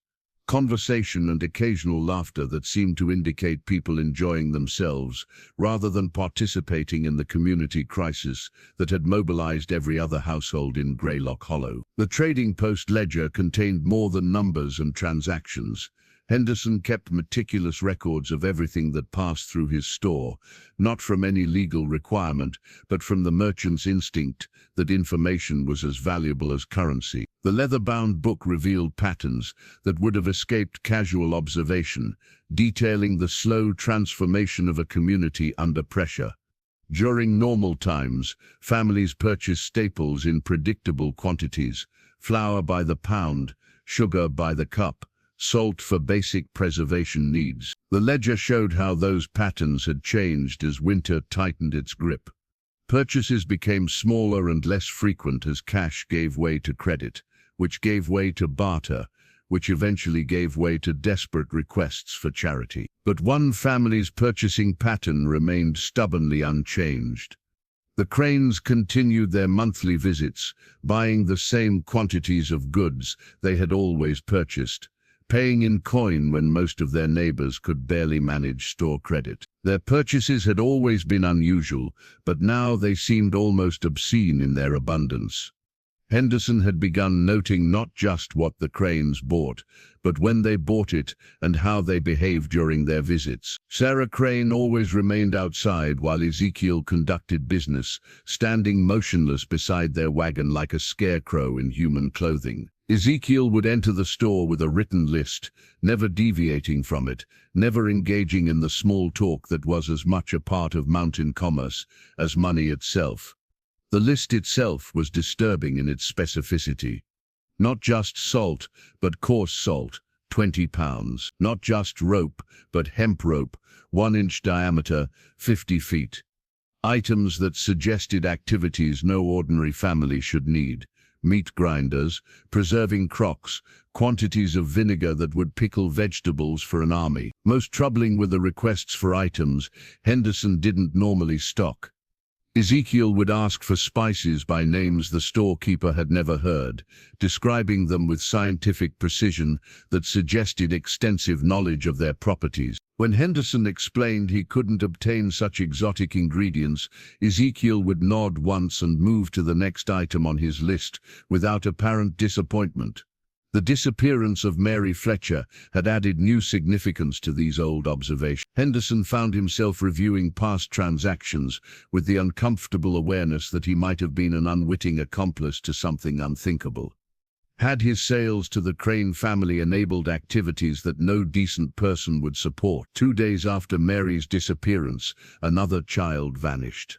Conversation and occasional laughter that seemed to indicate people enjoying themselves, rather than participating in the community crisis that had mobilized every other household in Greylock Hollow. The trading post ledger contained more than numbers and transactions. Henderson kept meticulous records of everything that passed through his store, not from any legal requirement, but from the merchant's instinct that information was as valuable as currency. The leather-bound book revealed patterns that would have escaped casual observation, detailing the slow transformation of a community under pressure. During normal times, families purchased staples in predictable quantities: flour by the pound, sugar by the cup, salt for basic preservation needs. The ledger showed how those patterns had changed as winter tightened its grip. Purchases became smaller and less frequent as cash gave way to credit, which gave way to barter, which eventually gave way to desperate requests for charity. But one family's purchasing pattern remained stubbornly unchanged. The Cranes continued their monthly visits, buying the same quantities of goods they had always purchased, paying in coin when most of their neighbors could barely manage store credit. Their purchases had always been unusual, but now they seemed almost obscene in their abundance. Henderson had begun noting not just what the Cranes bought, but when they bought it and how they behaved during their visits. Sarah Crane always remained outside while Ezekiel conducted business, standing motionless beside their wagon like a scarecrow in human clothing. Ezekiel would enter the store with a written list, never deviating from it, never engaging in the small talk that was as much a part of mountain commerce as money itself. The list itself was disturbing in its specificity. Not just salt, but coarse salt, 20 pounds. Not just rope, but hemp rope, 1-inch diameter, 50 feet. Items that suggested activities no ordinary family should need. Meat grinders, preserving crocks, quantities of vinegar that would pickle vegetables for an army. Most troubling were the requests for items Henderson didn't normally stock. Ezekiel would ask for spices by names the storekeeper had never heard, describing them with scientific precision that suggested extensive knowledge of their properties. When Henderson explained he couldn't obtain such exotic ingredients, Ezekiel would nod once and move to the next item on his list without apparent disappointment. The disappearance of Mary Fletcher had added new significance to these old observations. Henderson found himself reviewing past transactions with the uncomfortable awareness that he might have been an unwitting accomplice to something unthinkable. Had his sales to the Crane family enabled activities that no decent person would support? 2 days after Mary's disappearance, another child vanished.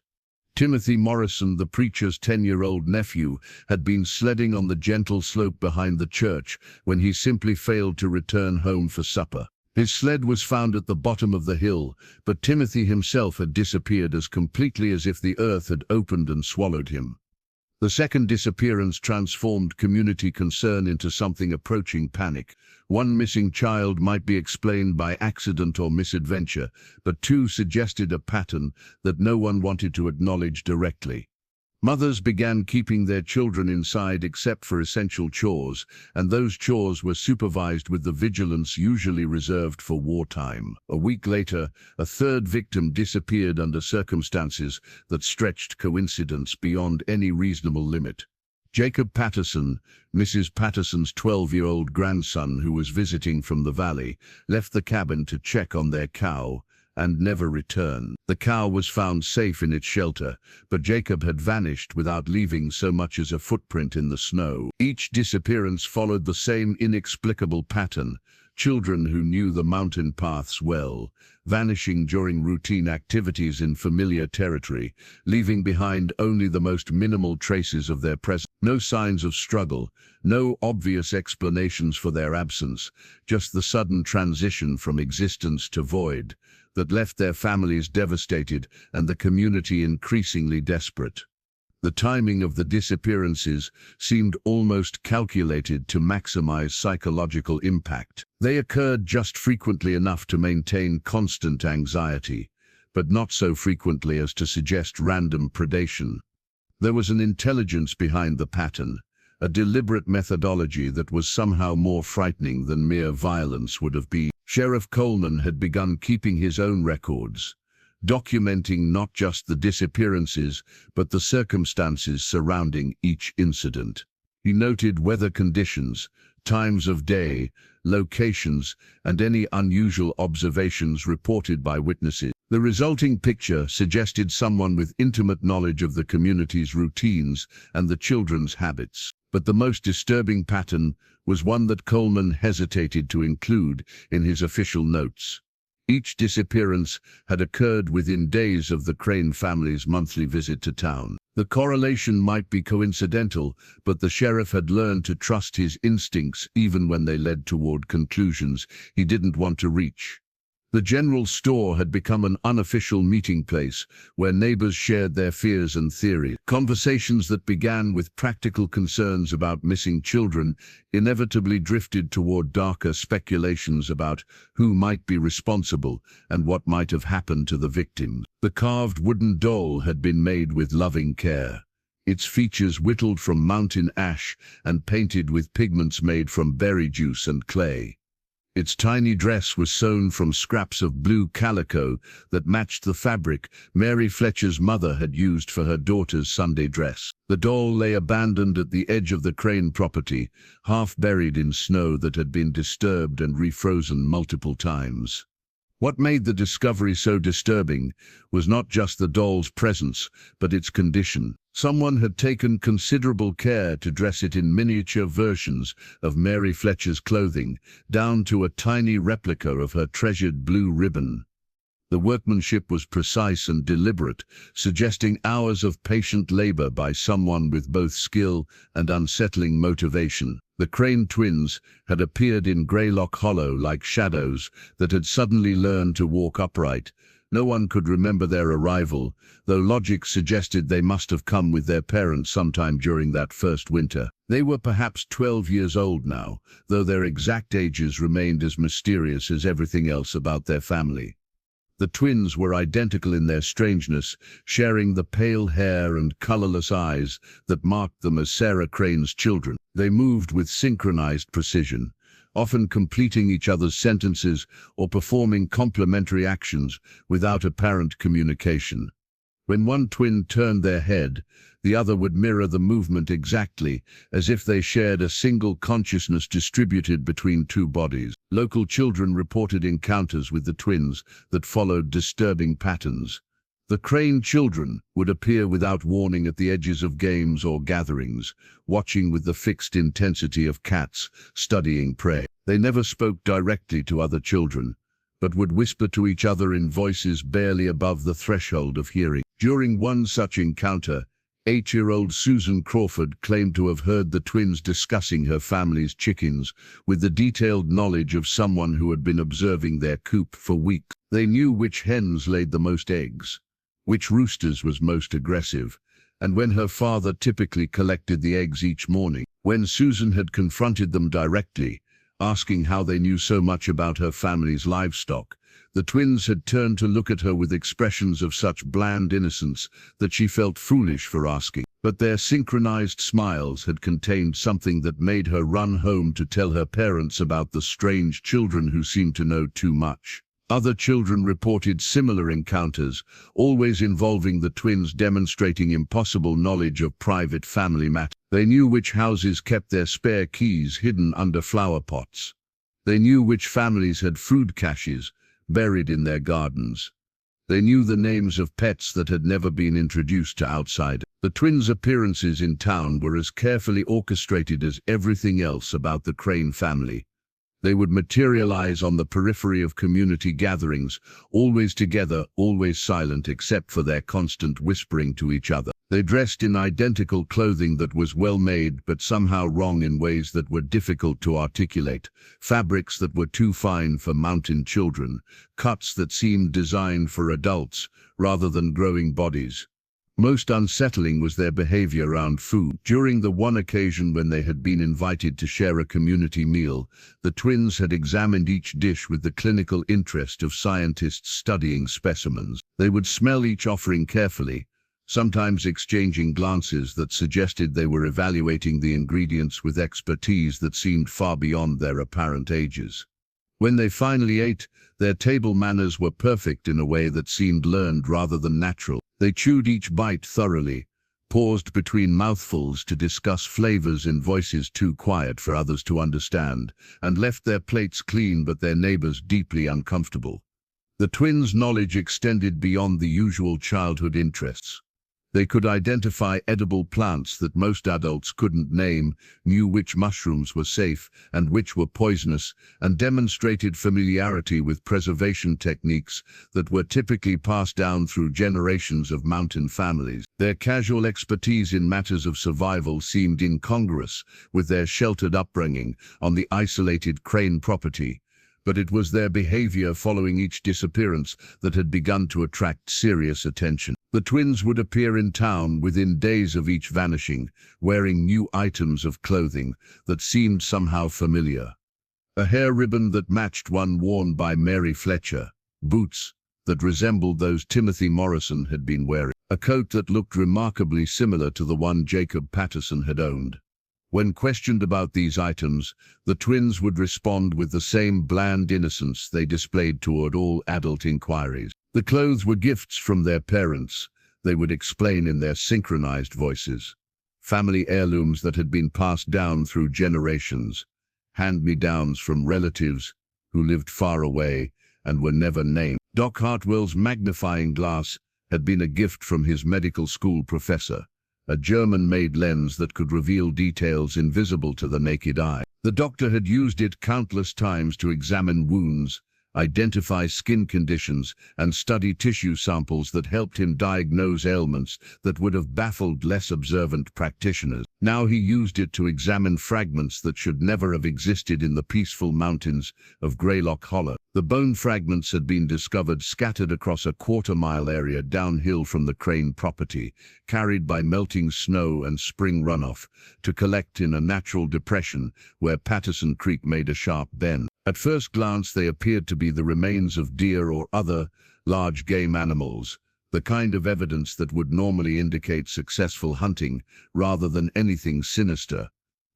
Timothy Morrison, the preacher's 10-year-old nephew, had been sledding on the gentle slope behind the church when he simply failed to return home for supper. His sled was found at the bottom of the hill, but Timothy himself had disappeared as completely as if the earth had opened and swallowed him. The second disappearance transformed community concern into something approaching panic. One missing child might be explained by accident or misadventure, but two suggested a pattern that no one wanted to acknowledge directly. Mothers began keeping their children inside except for essential chores, and those chores were supervised with the vigilance usually reserved for wartime. A week later, a third victim disappeared under circumstances that stretched coincidence beyond any reasonable limit. Jacob Patterson, Mrs. Patterson's 12-year-old grandson who was visiting from the valley, left the cabin to check on their cow and never returned. The cow was found safe in its shelter, but Jacob had vanished without leaving so much as a footprint in the snow. Each disappearance followed the same inexplicable pattern: children who knew the mountain paths well, vanishing during routine activities in familiar territory, leaving behind only the most minimal traces of their presence. No signs of struggle, no obvious explanations for their absence, just the sudden transition from existence to void that left their families devastated and the community increasingly desperate. The timing of the disappearances seemed almost calculated to maximize psychological impact. They occurred just frequently enough to maintain constant anxiety, but not so frequently as to suggest random predation. There was an intelligence behind the pattern, a deliberate methodology that was somehow more frightening than mere violence would have been. Sheriff Coleman had begun keeping his own records, documenting not just the disappearances, but the circumstances surrounding each incident. He noted weather conditions, times of day, locations, and any unusual observations reported by witnesses. The resulting picture suggested someone with intimate knowledge of the community's routines and the children's habits. But the most disturbing pattern was one that Coleman hesitated to include in his official notes. Each disappearance had occurred within days of the Crane family's monthly visit to town. The correlation might be coincidental, but the sheriff had learned to trust his instincts even when they led toward conclusions he didn't want to reach. The general store had become an unofficial meeting place where neighbors shared their fears and theories. Conversations that began with practical concerns about missing children inevitably drifted toward darker speculations about who might be responsible and what might have happened to the victims. The carved wooden doll had been made with loving care, its features whittled from mountain ash and painted with pigments made from berry juice and clay. Its tiny dress was sewn from scraps of blue calico that matched the fabric Mary Fletcher's mother had used for her daughter's Sunday dress. The doll lay abandoned at the edge of the Crane property, half buried in snow that had been disturbed and refrozen multiple times. What made the discovery so disturbing was not just the doll's presence, but its condition. Someone had taken considerable care to dress it in miniature versions of Mary Fletcher's clothing, down to a tiny replica of her treasured blue ribbon. The workmanship was precise and deliberate, suggesting hours of patient labor by someone with both skill and unsettling motivation. The Crane twins had appeared in Greylock Hollow like shadows that had suddenly learned to walk upright. No one could remember their arrival, though logic suggested they must have come with their parents sometime during that first winter. They were perhaps 12 years old now, though their exact ages remained as mysterious as everything else about their family. The twins were identical in their strangeness, sharing the pale hair and colorless eyes that marked them as Sarah Crane's children. They moved with synchronized precision, often completing each other's sentences or performing complementary actions without apparent communication. When one twin turned their head, the other would mirror the movement exactly, as if they shared a single consciousness distributed between two bodies. Local children reported encounters with the twins that followed disturbing patterns. The Crane children would appear without warning at the edges of games or gatherings, watching with the fixed intensity of cats studying prey. They never spoke directly to other children, but would whisper to each other in voices barely above the threshold of hearing. During one such encounter, 8-year-old Susan Crawford claimed to have heard the twins discussing her family's chickens with the detailed knowledge of someone who had been observing their coop for weeks. They knew which hens laid the most eggs, which roosters was most aggressive, and when her father typically collected the eggs each morning. When Susan had confronted them directly, asking how they knew so much about her family's livestock, the twins had turned to look at her with expressions of such bland innocence that she felt foolish for asking. But their synchronized smiles had contained something that made her run home to tell her parents about the strange children who seemed to know too much. Other children reported similar encounters, always involving the twins demonstrating impossible knowledge of private family matters. They knew which houses kept their spare keys hidden under flower pots. They knew which families had food caches buried in their gardens. They knew the names of pets that had never been introduced to outsiders. The twins' appearances in town were as carefully orchestrated as everything else about the Crane family. They would materialize on the periphery of community gatherings, always together, always silent except for their constant whispering to each other. They dressed in identical clothing that was well made but somehow wrong in ways that were difficult to articulate, fabrics that were too fine for mountain children, cuts that seemed designed for adults rather than growing bodies. Most unsettling was their behavior around food. During the one occasion when they had been invited to share a community meal, the twins had examined each dish with the clinical interest of scientists studying specimens. They would smell each offering carefully, sometimes exchanging glances that suggested they were evaluating the ingredients with expertise that seemed far beyond their apparent ages. When they finally ate, their table manners were perfect in a way that seemed learned rather than natural. They chewed each bite thoroughly, paused between mouthfuls to discuss flavors in voices too quiet for others to understand, and left their plates clean but their neighbors deeply uncomfortable. The twins' knowledge extended beyond the usual childhood interests. They could identify edible plants that most adults couldn't name, knew which mushrooms were safe and which were poisonous, and demonstrated familiarity with preservation techniques that were typically passed down through generations of mountain families. Their casual expertise in matters of survival seemed incongruous with their sheltered upbringing on the isolated Crane property, but it was their behavior following each disappearance that had begun to attract serious attention. The twins would appear in town within days of each vanishing, wearing new items of clothing that seemed somehow familiar. A hair ribbon that matched one worn by Mary Fletcher, boots that resembled those Timothy Morrison had been wearing, a coat that looked remarkably similar to the one Jacob Patterson had owned. When questioned about these items, the twins would respond with the same bland innocence they displayed toward all adult inquiries. The clothes were gifts from their parents, they would explain in their synchronized voices. Family heirlooms that had been passed down through generations, hand-me-downs from relatives who lived far away and were never named. Doc Hartwell's magnifying glass had been a gift from his medical school professor, a German-made lens that could reveal details invisible to the naked eye. The doctor had used it countless times to examine wounds, identify skin conditions, and study tissue samples that helped him diagnose ailments that would have baffled less observant practitioners. Now he used it to examine fragments that should never have existed in the peaceful mountains of Greylock Hollow. The bone fragments had been discovered scattered across a quarter-mile area downhill from the Crane property, carried by melting snow and spring runoff, to collect in a natural depression where Patterson Creek made a sharp bend. At first glance they appeared to be the remains of deer or other large game animals, the kind of evidence that would normally indicate successful hunting rather than anything sinister.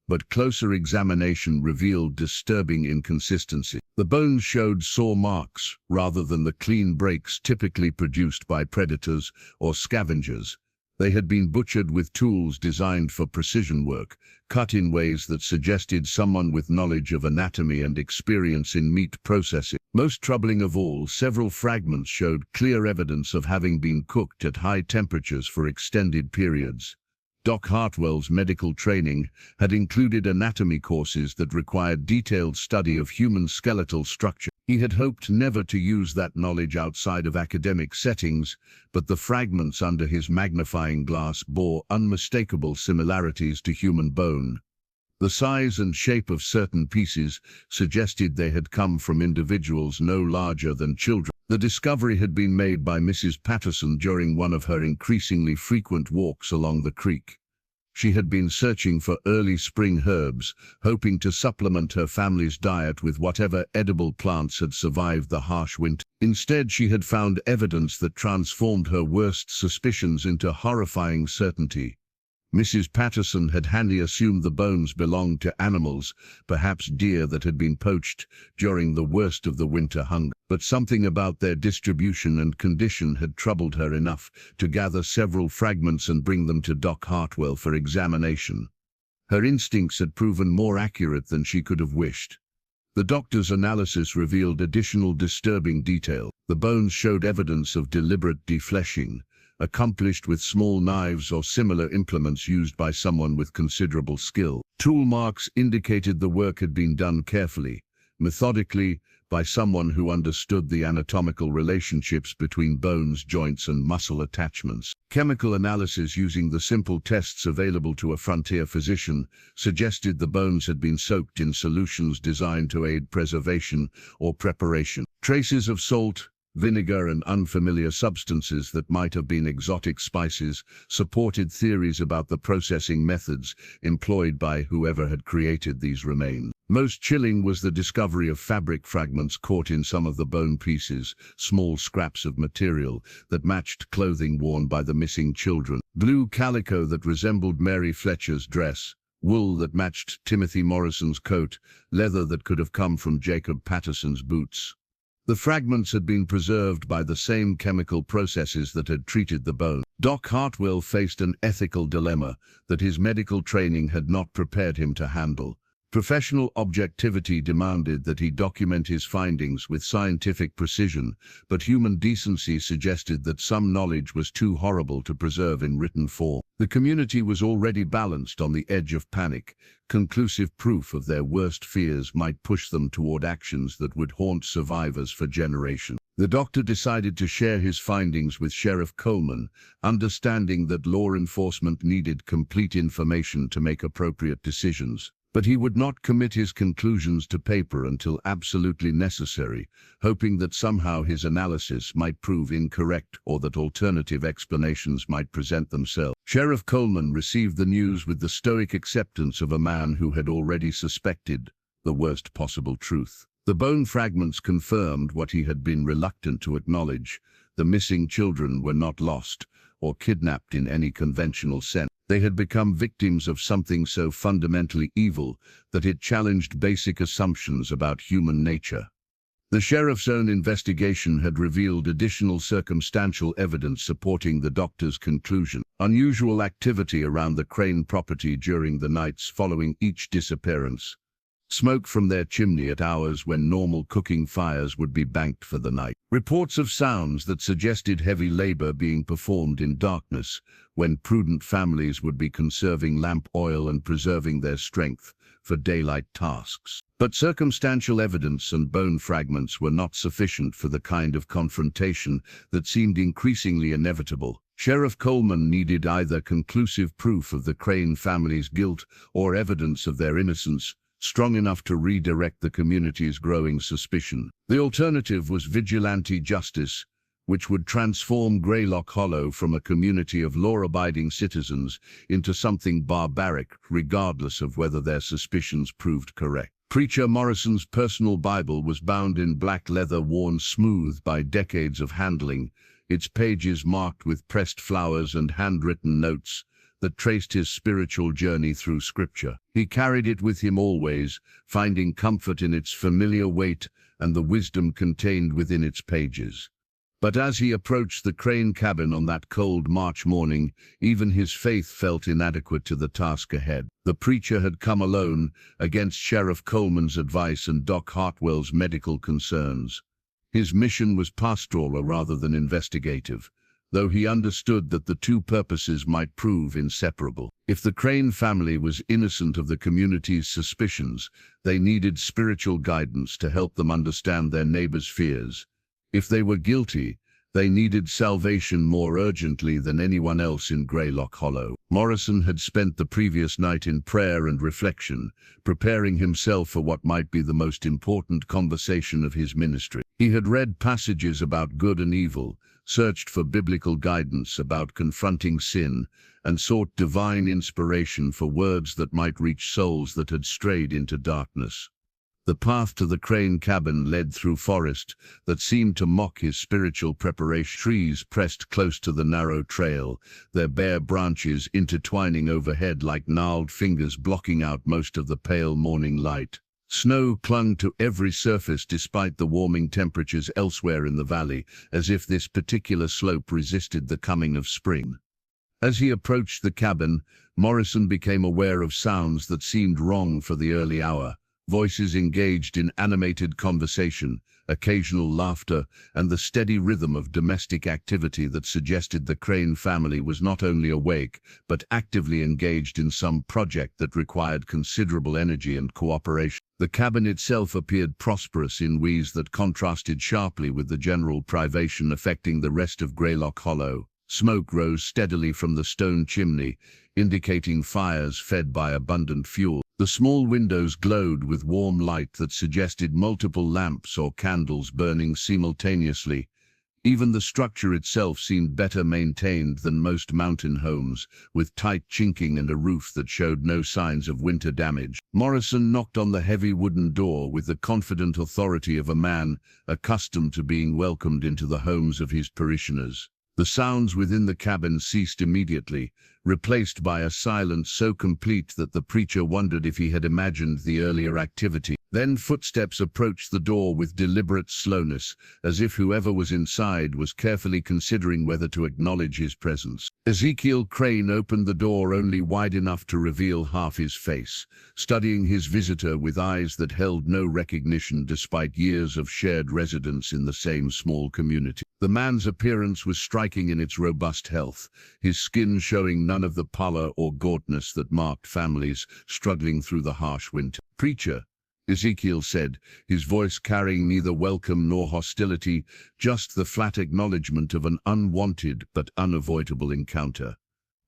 But closer examination revealed disturbing inconsistency. The bones showed saw marks rather than the clean breaks typically produced by predators or scavengers. They had been butchered with tools designed for precision work, cut in ways that suggested someone with knowledge of anatomy and experience in meat processing. Most troubling of all, several fragments showed clear evidence of having been cooked at high temperatures for extended periods. Doc Hartwell's medical training had included anatomy courses that required detailed study of human skeletal structure. He had hoped never to use that knowledge outside of academic settings, but the fragments under his magnifying glass bore unmistakable similarities to human bone. The size and shape of certain pieces suggested they had come from individuals no larger than children. The discovery had been made by Mrs. Patterson during one of her increasingly frequent walks along the creek. She had been searching for early spring herbs, hoping to supplement her family's diet with whatever edible plants had survived the harsh winter. Instead, she had found evidence that transformed her worst suspicions into horrifying certainty. Mrs. Patterson had handily assumed the bones belonged to animals, perhaps deer that had been poached during the worst of the winter hunger. But something about their distribution and condition had troubled her enough to gather several fragments and bring them to Doc Hartwell for examination. Her instincts had proven more accurate than she could have wished. The doctor's analysis revealed additional disturbing detail. The bones showed evidence of deliberate defleshing, accomplished with small knives or similar implements used by someone with considerable skill. Tool marks indicated the work had been done carefully, methodically, by someone who understood the anatomical relationships between bones, joints, and muscle attachments. Chemical analysis using the simple tests available to a frontier physician suggested the bones had been soaked in solutions designed to aid preservation or preparation. Traces of salt, vinegar, and unfamiliar substances that might have been exotic spices supported theories about the processing methods employed by whoever had created these remains. Most chilling was the discovery of fabric fragments caught in some of the bone pieces, small scraps of material that matched clothing worn by the missing children. Blue calico that resembled Mary Fletcher's dress, wool that matched Timothy Morrison's coat, leather that could have come from Jacob Patterson's boots. The fragments had been preserved by the same chemical processes that had treated the bone. Doc Hartwell faced an ethical dilemma that his medical training had not prepared him to handle. Professional objectivity demanded that he document his findings with scientific precision, but human decency suggested that some knowledge was too horrible to preserve in written form. The community was already balanced on the edge of panic. Conclusive proof of their worst fears might push them toward actions that would haunt survivors for generations. The doctor decided to share his findings with Sheriff Coleman, understanding that law enforcement needed complete information to make appropriate decisions. But he would not commit his conclusions to paper until absolutely necessary, hoping that somehow his analysis might prove incorrect or that alternative explanations might present themselves. Sheriff Coleman received the news with the stoic acceptance of a man who had already suspected the worst possible truth. The bone fragments confirmed what he had been reluctant to acknowledge. The missing children were not lost or kidnapped in any conventional sense. They had become victims of something so fundamentally evil that it challenged basic assumptions about human nature. The sheriff's own investigation had revealed additional circumstantial evidence supporting the doctor's conclusion. Unusual activity around the Crane property during the nights following each disappearance. Smoke from their chimney at hours when normal cooking fires would be banked for the night. Reports of sounds that suggested heavy labor being performed in darkness, when prudent families would be conserving lamp oil and preserving their strength for daylight tasks. But circumstantial evidence and bone fragments were not sufficient for the kind of confrontation that seemed increasingly inevitable. Sheriff Coleman needed either conclusive proof of the Crane family's guilt or evidence of their innocence, strong enough to redirect the community's growing suspicion. The alternative was vigilante justice, which would transform Greylock Hollow from a community of law-abiding citizens into something barbaric, regardless of whether their suspicions proved correct. Preacher Morrison's personal Bible was bound in black leather worn smooth by decades of handling, its pages marked with pressed flowers and handwritten notes that traced his spiritual journey through Scripture. He carried it with him always, finding comfort in its familiar weight and the wisdom contained within its pages. But as he approached the Crane cabin on that cold March morning, even his faith felt inadequate to the task ahead. The preacher had come alone, against Sheriff Coleman's advice and Doc Hartwell's medical concerns. His mission was pastoral rather than investigative, though he understood that the two purposes might prove inseparable. If the Crane family was innocent of the community's suspicions, they needed spiritual guidance to help them understand their neighbors' fears. If they were guilty, they needed salvation more urgently than anyone else in Greylock Hollow. Morrison had spent the previous night in prayer and reflection, preparing himself for what might be the most important conversation of his ministry. He had read passages about good and evil, searched for biblical guidance about confronting sin, and sought divine inspiration for words that might reach souls that had strayed into darkness. The path to the Crane cabin led through forest that seemed to mock his spiritual preparation. Trees pressed close to the narrow trail, their bare branches intertwining overhead like gnarled fingers blocking out most of the pale morning light. Snow clung to every surface despite the warming temperatures elsewhere in the valley, as if this particular slope resisted the coming of spring. As he approached the cabin, Morrison became aware of sounds that seemed wrong for the early hour. Voices engaged in animated conversation, occasional laughter, and the steady rhythm of domestic activity that suggested the Crane family was not only awake, but actively engaged in some project that required considerable energy and cooperation. The cabin itself appeared prosperous in ways that contrasted sharply with the general privation affecting the rest of Greylock Hollow. Smoke rose steadily from the stone chimney, indicating fires fed by abundant fuel. The small windows glowed with warm light that suggested multiple lamps or candles burning simultaneously. Even the structure itself seemed better maintained than most mountain homes, with tight chinking and a roof that showed no signs of winter damage. Morrison knocked on the heavy wooden door with the confident authority of a man accustomed to being welcomed into the homes of his parishioners. The sounds within the cabin ceased immediately, replaced by a silence so complete that the preacher wondered if he had imagined the earlier activity. Then footsteps approached the door with deliberate slowness, as if whoever was inside was carefully considering whether to acknowledge his presence. Ezekiel Crane opened the door only wide enough to reveal half his face, studying his visitor with eyes that held no recognition despite years of shared residence in the same small community. The man's appearance was striking in its robust health, his skin showing none of the pallor or gauntness that marked families struggling through the harsh winter. "Preacher," Ezekiel said, his voice carrying neither welcome nor hostility, just the flat acknowledgement of an unwanted but unavoidable encounter.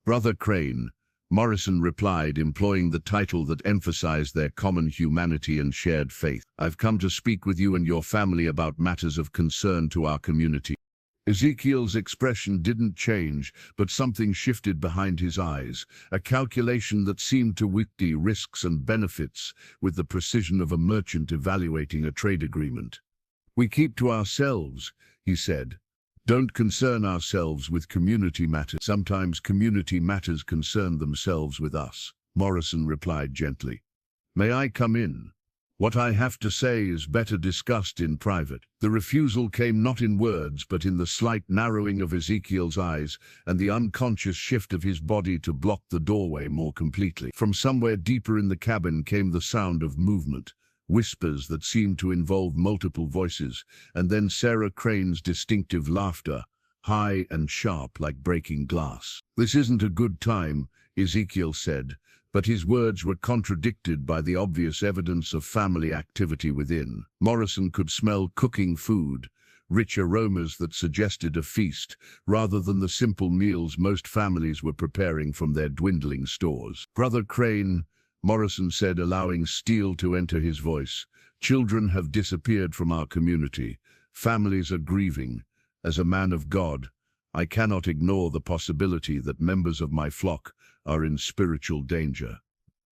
"Brother Crane," Morrison replied, employing the title that emphasized their common humanity and shared faith. "I've come to speak with you and your family about matters of concern to our community." Ezekiel's expression didn't change, but something shifted behind his eyes, a calculation that seemed to weigh risks and benefits with the precision of a merchant evaluating a trade agreement. "We keep to ourselves," he said. "Don't concern ourselves with community matters. Sometimes community matters concern themselves with us," Morrison replied gently. "May I come in? What I have to say is better discussed in private." The refusal came not in words, but in the slight narrowing of Ezekiel's eyes and the unconscious shift of his body to block the doorway more completely. From somewhere deeper in the cabin came the sound of movement, whispers that seemed to involve multiple voices, and then Sarah Crane's distinctive laughter, high and sharp like breaking glass. "This isn't a good time," Ezekiel said, but his words were contradicted by the obvious evidence of family activity within. Morrison could smell cooking food, rich aromas that suggested a feast, rather than the simple meals most families were preparing from their dwindling stores. "Brother Crane," Morrison said, allowing steel to enter his voice, "children have disappeared from our community. Families are grieving. As a man of God, I cannot ignore the possibility that members of my flock are in spiritual danger."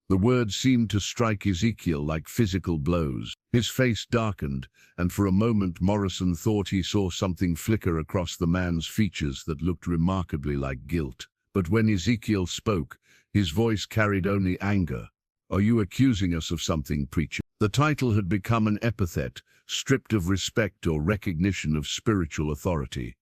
The words seemed to strike Ezekiel like physical blows. His face darkened, and for a moment Morrison thought he saw something flicker across the man's features that looked remarkably like guilt. But when Ezekiel spoke, his voice carried only anger. "Are you accusing us of something, preacher?" The title had become an epithet, stripped of respect or recognition of spiritual authority.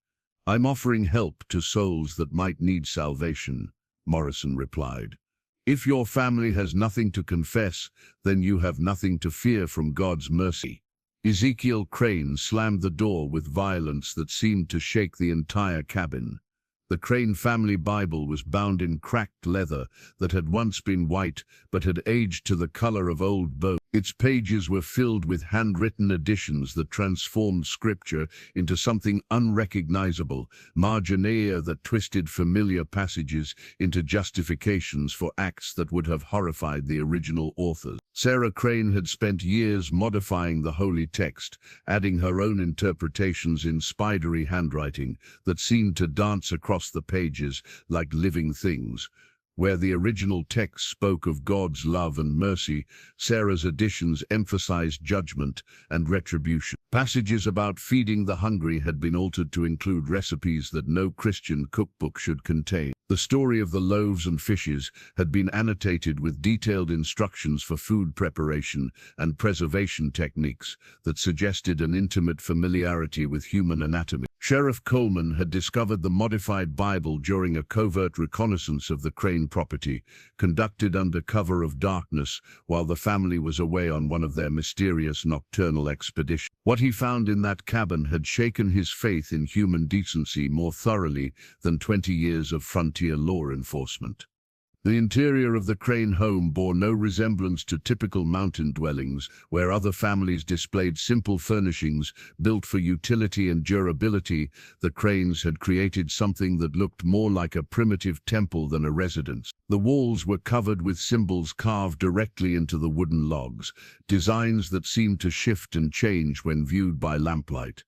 "I'm offering help to souls that might need salvation," Morrison replied. "If your family has nothing to confess, then you have nothing to fear from God's mercy." Ezekiel Crane slammed the door with violence that seemed to shake the entire cabin. The Crane family Bible was bound in cracked leather that had once been white but had aged to the color of old bone. Its pages were filled with handwritten additions that transformed scripture into something unrecognizable, marginalia that twisted familiar passages into justifications for acts that would have horrified the original authors. Sarah Crane had spent years modifying the holy text, adding her own interpretations in spidery handwriting that seemed to dance across the pages like living things. Where the original text spoke of God's love and mercy, Sarah's additions emphasized judgment and retribution. Passages about feeding the hungry had been altered to include recipes that no Christian cookbook should contain. The story of the loaves and fishes had been annotated with detailed instructions for food preparation and preservation techniques that suggested an intimate familiarity with human anatomy. Sheriff Coleman had discovered the modified Bible during a covert reconnaissance of the Crane property, conducted under cover of darkness while the family was away on one of their mysterious nocturnal expeditions. What he found in that cabin had shaken his faith in human decency more thoroughly than 20 years of frontier law enforcement. The interior of the Crane home bore no resemblance to typical mountain dwellings, where other families displayed simple furnishings built for utility and durability. The Cranes had created something that looked more like a primitive temple than a residence. The walls were covered with symbols carved directly into the wooden logs, designs that seemed to shift and change when viewed by lamplight.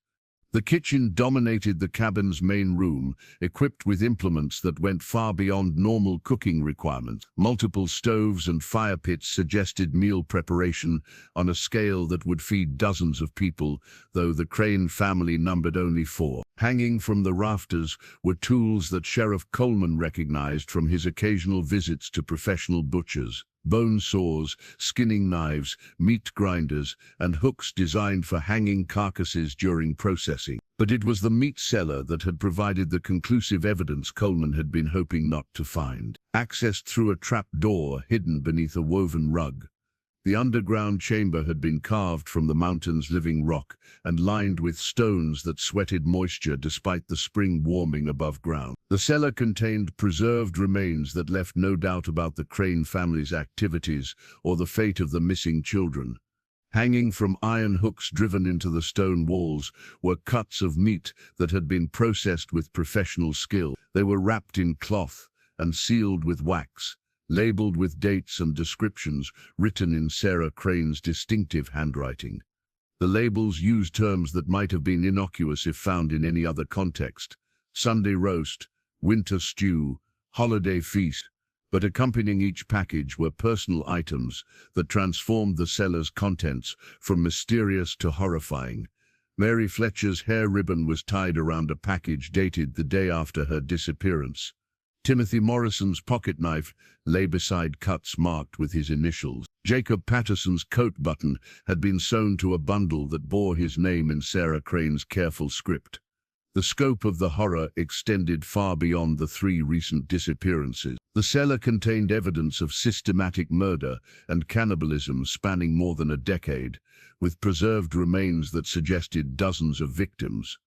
The kitchen dominated the cabin's main room, equipped with implements that went far beyond normal cooking requirements. Multiple stoves and fire pits suggested meal preparation on a scale that would feed dozens of people, though the Crane family numbered only 4. Hanging from the rafters were tools that Sheriff Coleman recognized from his occasional visits to professional butchers. Bone saws, skinning knives, meat grinders, and hooks designed for hanging carcasses during processing. But it was the meat cellar that had provided the conclusive evidence Coleman had been hoping not to find. Accessed through a trap door hidden beneath a woven rug, the underground chamber had been carved from the mountain's living rock and lined with stones that sweated moisture despite the spring warming above ground. The cellar contained preserved remains that left no doubt about the Crane family's activities or the fate of the missing children. Hanging from iron hooks driven into the stone walls were cuts of meat that had been processed with professional skill. They were wrapped in cloth and sealed with wax, labeled with dates and descriptions written in Sarah Crane's distinctive handwriting. The labels used terms that might have been innocuous if found in any other context: Sunday roast, winter stew, holiday feast. But accompanying each package were personal items that transformed the cellar's contents from mysterious to horrifying. Mary Fletcher's hair ribbon was tied around a package dated the day after her disappearance. Timothy Morrison's pocket knife lay beside cuts marked with his initials. Jacob Patterson's coat button had been sewn to a bundle that bore his name in Sarah Crane's careful script. The scope of the horror extended far beyond the 3 recent disappearances. The cellar contained evidence of systematic murder and cannibalism spanning more than a decade, with preserved remains that suggested dozens of victims.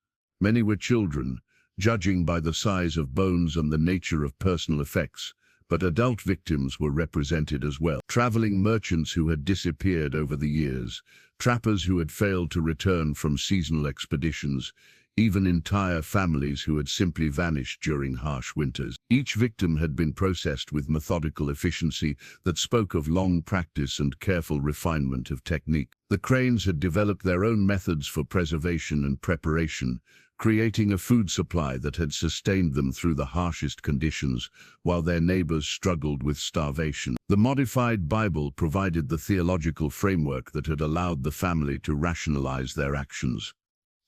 Many were children, judging by the size of bones and the nature of personal effects, but adult victims were represented as well. Traveling merchants who had disappeared over the years, trappers who had failed to return from seasonal expeditions, even entire families who had simply vanished during harsh winters. Each victim had been processed with methodical efficiency that spoke of long practice and careful refinement of technique. The Cranes had developed their own methods for preservation and preparation, creating a food supply that had sustained them through the harshest conditions, while their neighbors struggled with starvation. The modified Bible provided the theological framework that had allowed the family to rationalize their actions.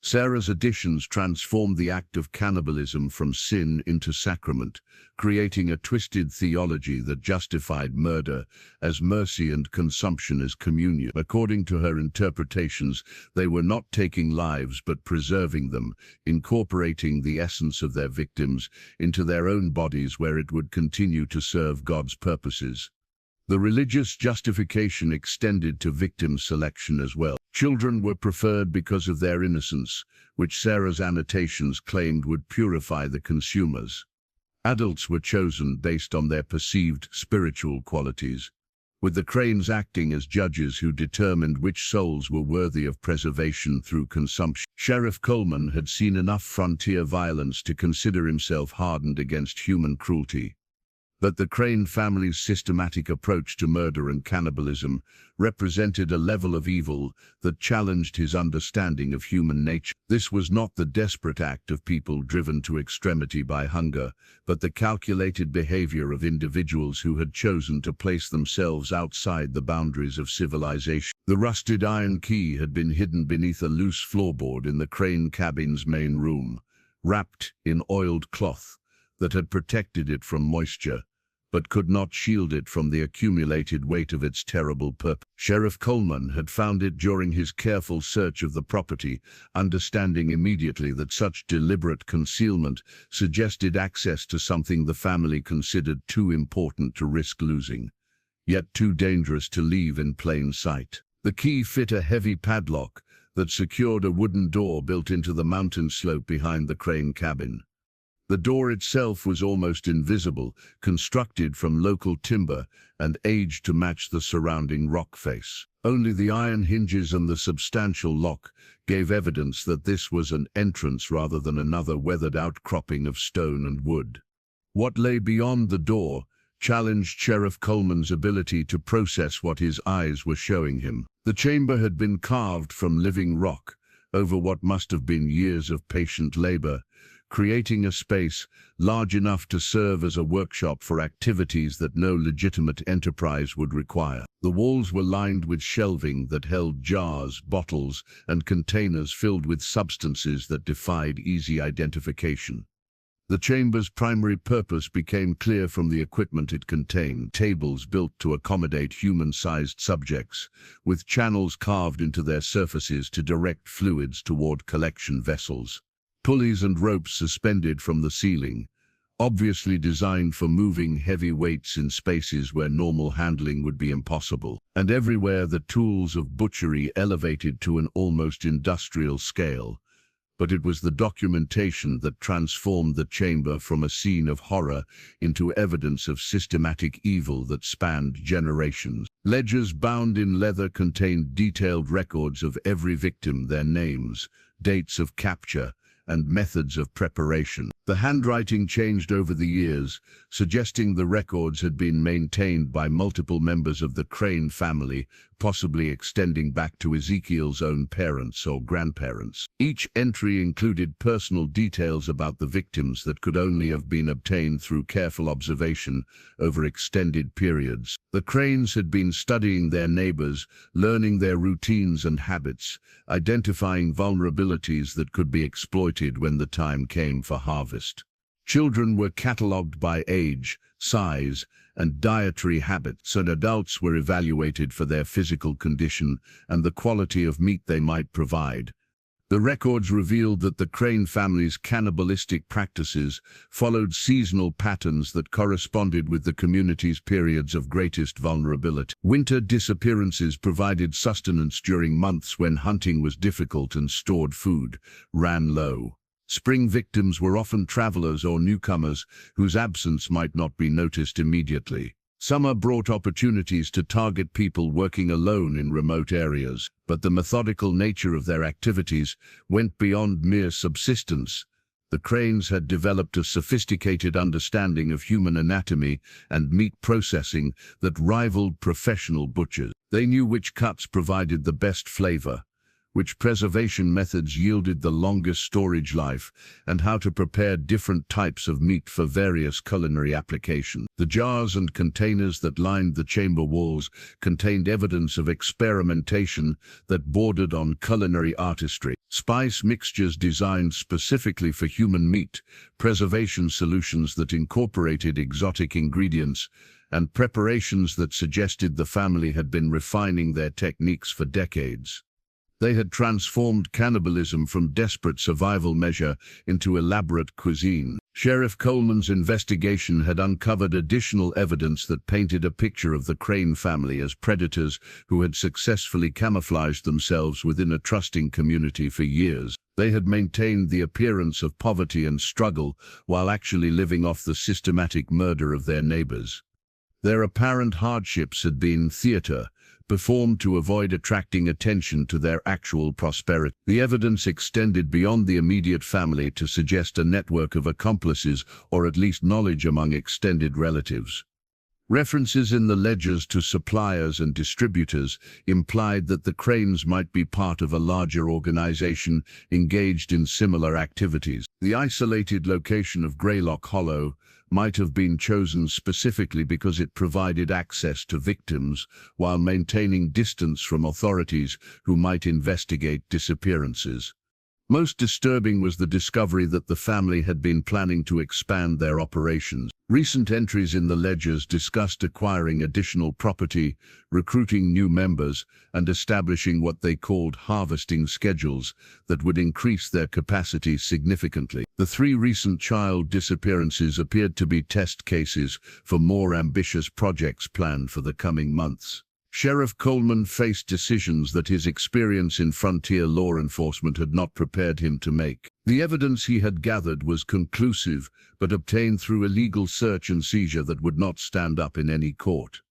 Sarah's additions transformed the act of cannibalism from sin into sacrament, creating a twisted theology that justified murder as mercy and consumption as communion. According to her interpretations, they were not taking lives but preserving them, incorporating the essence of their victims into their own bodies where it would continue to serve God's purposes. The religious justification extended to victim selection as well. Children were preferred because of their innocence, which Sarah's annotations claimed would purify the consumers. Adults were chosen based on their perceived spiritual qualities, with the Cranes acting as judges who determined which souls were worthy of preservation through consumption. Sheriff Coleman had seen enough frontier violence to consider himself hardened against human cruelty. But the Crane family's systematic approach to murder and cannibalism represented a level of evil that challenged his understanding of human nature. This was not the desperate act of people driven to extremity by hunger, but the calculated behavior of individuals who had chosen to place themselves outside the boundaries of civilization. The rusted iron key had been hidden beneath a loose floorboard in the Crane cabin's main room, wrapped in oiled cloth that had protected it from moisture, but could not shield it from the accumulated weight of its terrible purpose. Sheriff Coleman had found it during his careful search of the property, understanding immediately that such deliberate concealment suggested access to something the family considered too important to risk losing, yet too dangerous to leave in plain sight. The key fit a heavy padlock that secured a wooden door built into the mountain slope behind the Crane cabin. The door itself was almost invisible, constructed from local timber and aged to match the surrounding rock face. Only the iron hinges and the substantial lock gave evidence that this was an entrance rather than another weathered outcropping of stone and wood. What lay beyond the door challenged Sheriff Coleman's ability to process what his eyes were showing him. The chamber had been carved from living rock, over what must have been years of patient labor, creating a space large enough to serve as a workshop for activities that no legitimate enterprise would require. The walls were lined with shelving that held jars, bottles, and containers filled with substances that defied easy identification. The chamber's primary purpose became clear from the equipment it contained: tables built to accommodate human-sized subjects, with channels carved into their surfaces to direct fluids toward collection vessels. Pulleys and ropes suspended from the ceiling, obviously designed for moving heavy weights in spaces where normal handling would be impossible. And everywhere the tools of butchery elevated to an almost industrial scale. But it was the documentation that transformed the chamber from a scene of horror into evidence of systematic evil that spanned generations. Ledgers bound in leather contained detailed records of every victim, their names, dates of capture, and methods of preparation. The handwriting changed over the years, suggesting the records had been maintained by multiple members of the Crane family, possibly extending back to Ezekiel's own parents or grandparents. Each entry included personal details about the victims that could only have been obtained through careful observation over extended periods. The Cranes had been studying their neighbors, learning their routines and habits, identifying vulnerabilities that could be exploited when the time came for harvest. Children were catalogued by age, size, and dietary habits, and adults were evaluated for their physical condition and the quality of meat they might provide. The records revealed that the Crane family's cannibalistic practices followed seasonal patterns that corresponded with the community's periods of greatest vulnerability. Winter disappearances provided sustenance during months when hunting was difficult and stored food ran low. Spring victims were often travelers or newcomers whose absence might not be noticed immediately. Summer brought opportunities to target people working alone in remote areas, but the methodical nature of their activities went beyond mere subsistence. The Cranes had developed a sophisticated understanding of human anatomy and meat processing that rivaled professional butchers. They knew which cuts provided the best flavor, which preservation methods yielded the longest storage life, and how to prepare different types of meat for various culinary applications. The jars and containers that lined the chamber walls contained evidence of experimentation that bordered on culinary artistry. Spice mixtures designed specifically for human meat, preservation solutions that incorporated exotic ingredients, and preparations that suggested the family had been refining their techniques for decades. They had transformed cannibalism from desperate survival measure into elaborate cuisine. Sheriff Coleman's investigation had uncovered additional evidence that painted a picture of the Crane family as predators who had successfully camouflaged themselves within a trusting community for years. They had maintained the appearance of poverty and struggle while actually living off the systematic murder of their neighbors. Their apparent hardships had been theater, performed to avoid attracting attention to their actual prosperity. The evidence extended beyond the immediate family to suggest a network of accomplices, or at least knowledge among extended relatives. References in the ledgers to suppliers and distributors implied that the Cranes might be part of a larger organization engaged in similar activities. The isolated location of Greylock Hollow might have been chosen specifically because it provided access to victims while maintaining distance from authorities who might investigate disappearances. Most disturbing was the discovery that the family had been planning to expand their operations. Recent entries in the ledgers discussed acquiring additional property, recruiting new members, and establishing what they called harvesting schedules that would increase their capacity significantly. The 3 recent child disappearances appeared to be test cases for more ambitious projects planned for the coming months. Sheriff Coleman faced decisions that his experience in frontier law enforcement had not prepared him to make. The evidence he had gathered was conclusive, but obtained through illegal search and seizure that would not stand up in any court.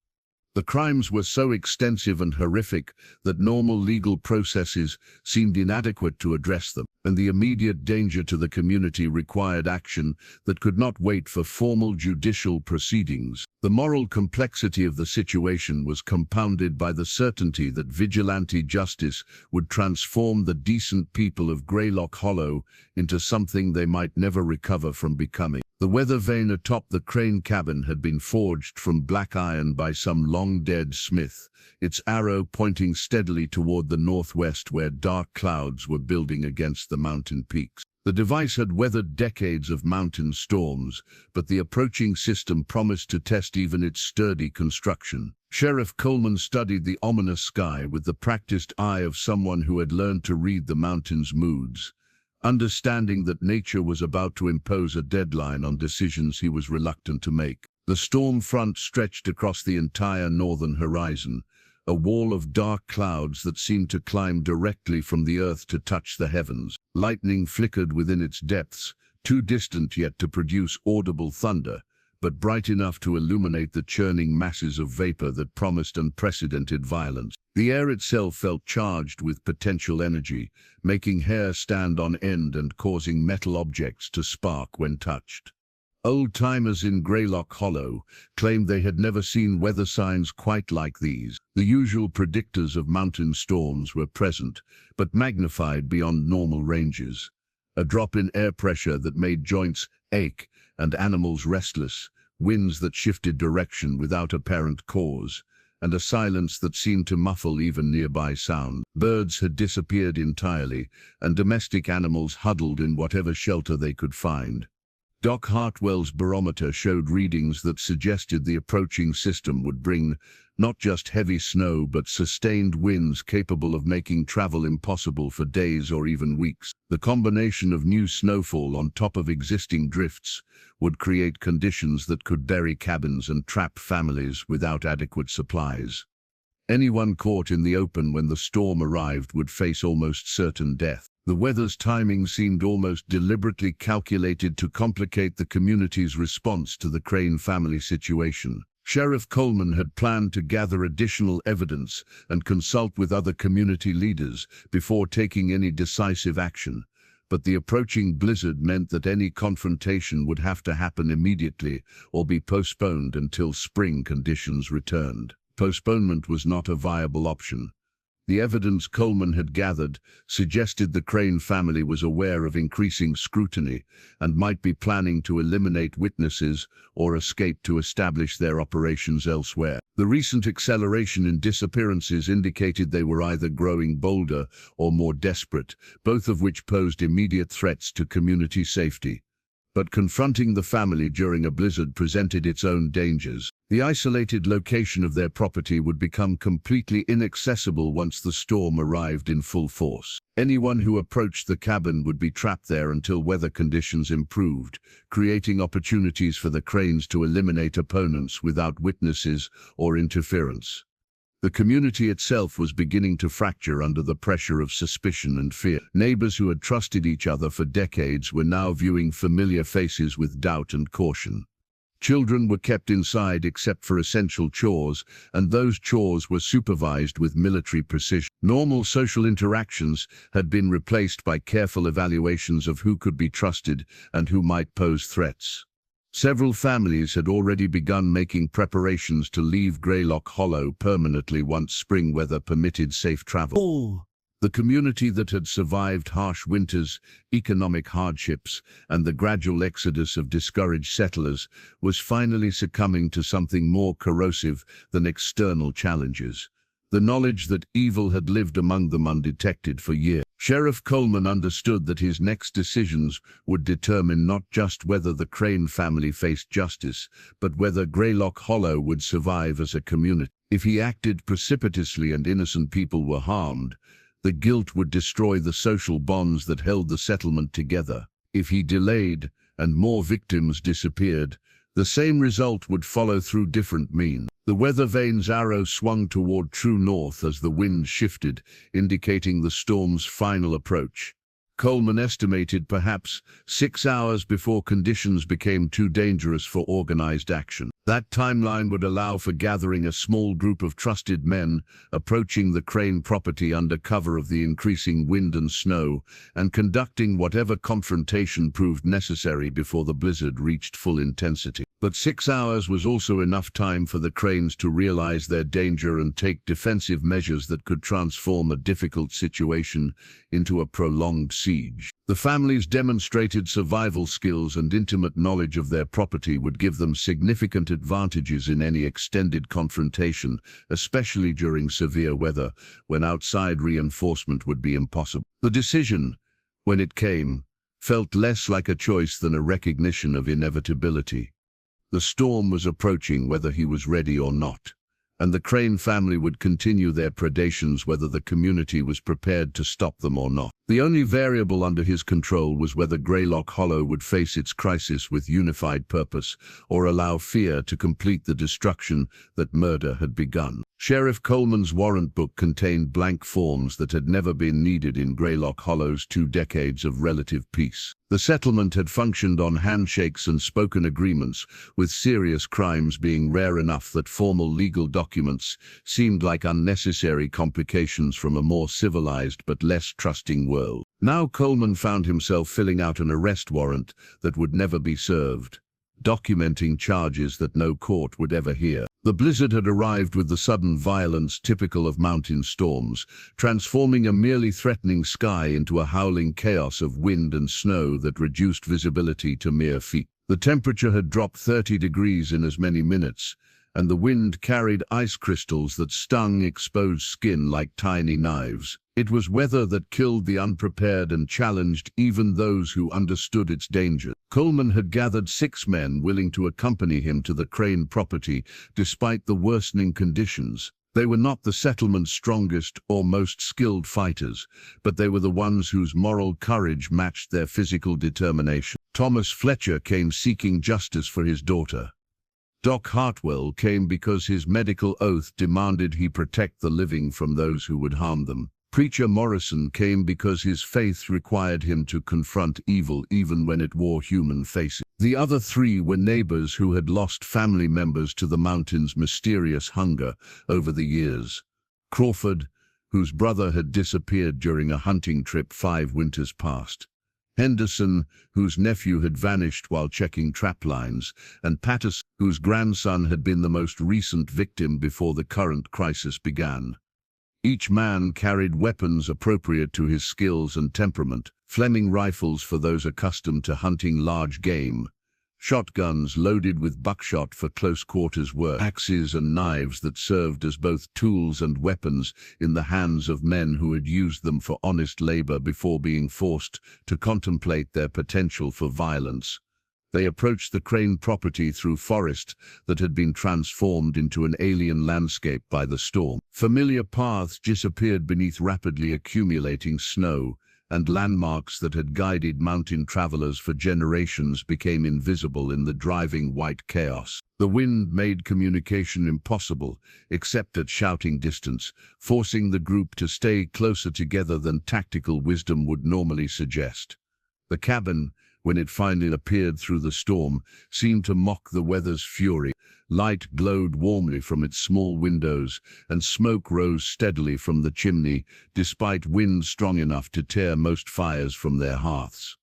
The crimes were so extensive and horrific that normal legal processes seemed inadequate to address them, and the immediate danger to the community required action that could not wait for formal judicial proceedings. The moral complexity of the situation was compounded by the certainty that vigilante justice would transform the decent people of Greylock Hollow into something they might never recover from becoming. The weather vane atop the crane cabin had been forged from black iron by some long-dead smith, its arrow pointing steadily toward the northwest where dark clouds were building against the mountain peaks. The device had weathered decades of mountain storms, but the approaching system promised to test even its sturdy construction. Sheriff Coleman studied the ominous sky with the practiced eye of someone who had learned to read the mountain's moods. Understanding that nature was about to impose a deadline on decisions he was reluctant to make. The storm front stretched across the entire northern horizon, a wall of dark clouds that seemed to climb directly from the earth to touch the heavens. Lightning flickered within its depths, too distant yet to produce audible thunder, but bright enough to illuminate the churning masses of vapor that promised unprecedented violence. The air itself felt charged with potential energy, making hair stand on end and causing metal objects to spark when touched. Old-timers in Greylock Hollow claimed they had never seen weather signs quite like these. The usual predictors of mountain storms were present, but magnified beyond normal ranges. A drop in air pressure that made joints ache and animals restless, winds that shifted direction without apparent cause, and a silence that seemed to muffle even nearby sound. Birds had disappeared entirely, and domestic animals huddled in whatever shelter they could find. Doc Hartwell's barometer showed readings that suggested the approaching system would bring not just heavy snow but sustained winds capable of making travel impossible for days or even weeks. The combination of new snowfall on top of existing drifts would create conditions that could bury cabins and trap families without adequate supplies. Anyone caught in the open when the storm arrived would face almost certain death. The weather's timing seemed almost deliberately calculated to complicate the community's response to the Crane family situation. Sheriff Coleman had planned to gather additional evidence and consult with other community leaders before taking any decisive action, but the approaching blizzard meant that any confrontation would have to happen immediately or be postponed until spring conditions returned. Postponement was not a viable option. The evidence Coleman had gathered suggested the Crane family was aware of increasing scrutiny and might be planning to eliminate witnesses or escape to establish their operations elsewhere. The recent acceleration in disappearances indicated they were either growing bolder or more desperate, both of which posed immediate threats to community safety. But confronting the family during a blizzard presented its own dangers. The isolated location of their property would become completely inaccessible once the storm arrived in full force. Anyone who approached the cabin would be trapped there until weather conditions improved, creating opportunities for the Cranes to eliminate opponents without witnesses or interference. The community itself was beginning to fracture under the pressure of suspicion and fear. Neighbors who had trusted each other for decades were now viewing familiar faces with doubt and caution. Children were kept inside except for essential chores, and those chores were supervised with military precision. Normal social interactions had been replaced by careful evaluations of who could be trusted and who might pose threats. Several families had already begun making preparations to leave Greylock Hollow permanently once spring weather permitted safe travel. The community that had survived harsh winters, economic hardships, and the gradual exodus of discouraged settlers was finally succumbing to something more corrosive than external challenges: the knowledge that evil had lived among them undetected for years. Sheriff Coleman understood that his next decisions would determine not just whether the Crane family faced justice, but whether Greylock Hollow would survive as a community. If he acted precipitously and innocent people were harmed, the guilt would destroy the social bonds that held the settlement together. If he delayed and more victims disappeared, the same result would follow through different means. The weather vane's arrow swung toward true north as the wind shifted, indicating the storm's final approach. Coleman estimated perhaps 6 hours before conditions became too dangerous for organized action. That timeline would allow for gathering a small group of trusted men, approaching the Crane property under cover of the increasing wind and snow, and conducting whatever confrontation proved necessary before the blizzard reached full intensity. But 6 hours was also enough time for the Cranes to realize their danger and take defensive measures that could transform a difficult situation into a prolonged siege. The family's demonstrated survival skills and intimate knowledge of their property would give them significant advantages in any extended confrontation, especially during severe weather, when outside reinforcement would be impossible. The decision, when it came, felt less like a choice than a recognition of inevitability. The storm was approaching whether he was ready or not, and the Crane family would continue their predations whether the community was prepared to stop them or not. The only variable under his control was whether Greylock Hollow would face its crisis with unified purpose or allow fear to complete the destruction that murder had begun. Sheriff Coleman's warrant book contained blank forms that had never been needed in Greylock Hollow's 2 decades of relative peace. The settlement had functioned on handshakes and spoken agreements, with serious crimes being rare enough that formal legal documents seemed like unnecessary complications from a more civilized but less trusting world. Now Coleman found himself filling out an arrest warrant that would never be served, documenting charges that no court would ever hear. The blizzard had arrived with the sudden violence typical of mountain storms, transforming a merely threatening sky into a howling chaos of wind and snow that reduced visibility to mere feet. The temperature had dropped 30 degrees in as many minutes, and the wind carried ice crystals that stung exposed skin like tiny knives. It was weather that killed the unprepared and challenged even those who understood its danger. Coleman had gathered 6 men willing to accompany him to the Crane property despite the worsening conditions. They were not the settlement's strongest or most skilled fighters, but they were the ones whose moral courage matched their physical determination. Thomas Fletcher came seeking justice for his daughter. Doc Hartwell came because his medical oath demanded he protect the living from those who would harm them. Preacher Morrison came because his faith required him to confront evil even when it wore human faces. The other 3 were neighbors who had lost family members to the mountain's mysterious hunger over the years. Crawford, whose brother had disappeared during a hunting trip 5 winters past. Henderson, whose nephew had vanished while checking trap lines, and Patterson, whose grandson had been the most recent victim before the current crisis began. Each man carried weapons appropriate to his skills and temperament: Fleming rifles for those accustomed to hunting large game, shotguns loaded with buckshot for close quarters work, axes and knives that served as both tools and weapons in the hands of men who had used them for honest labor before being forced to contemplate their potential for violence. They approached the Crane property through forest that had been transformed into an alien landscape by the storm. Familiar paths disappeared beneath rapidly accumulating snow, and landmarks that had guided mountain travelers for generations became invisible in the driving white chaos. The wind made communication impossible, except at shouting distance, forcing the group to stay closer together than tactical wisdom would normally suggest. The cabin, when it finally appeared through the storm, seemed to mock the weather's fury. Light glowed warmly from its small windows, and smoke rose steadily from the chimney, despite wind strong enough to tear most fires from their hearths.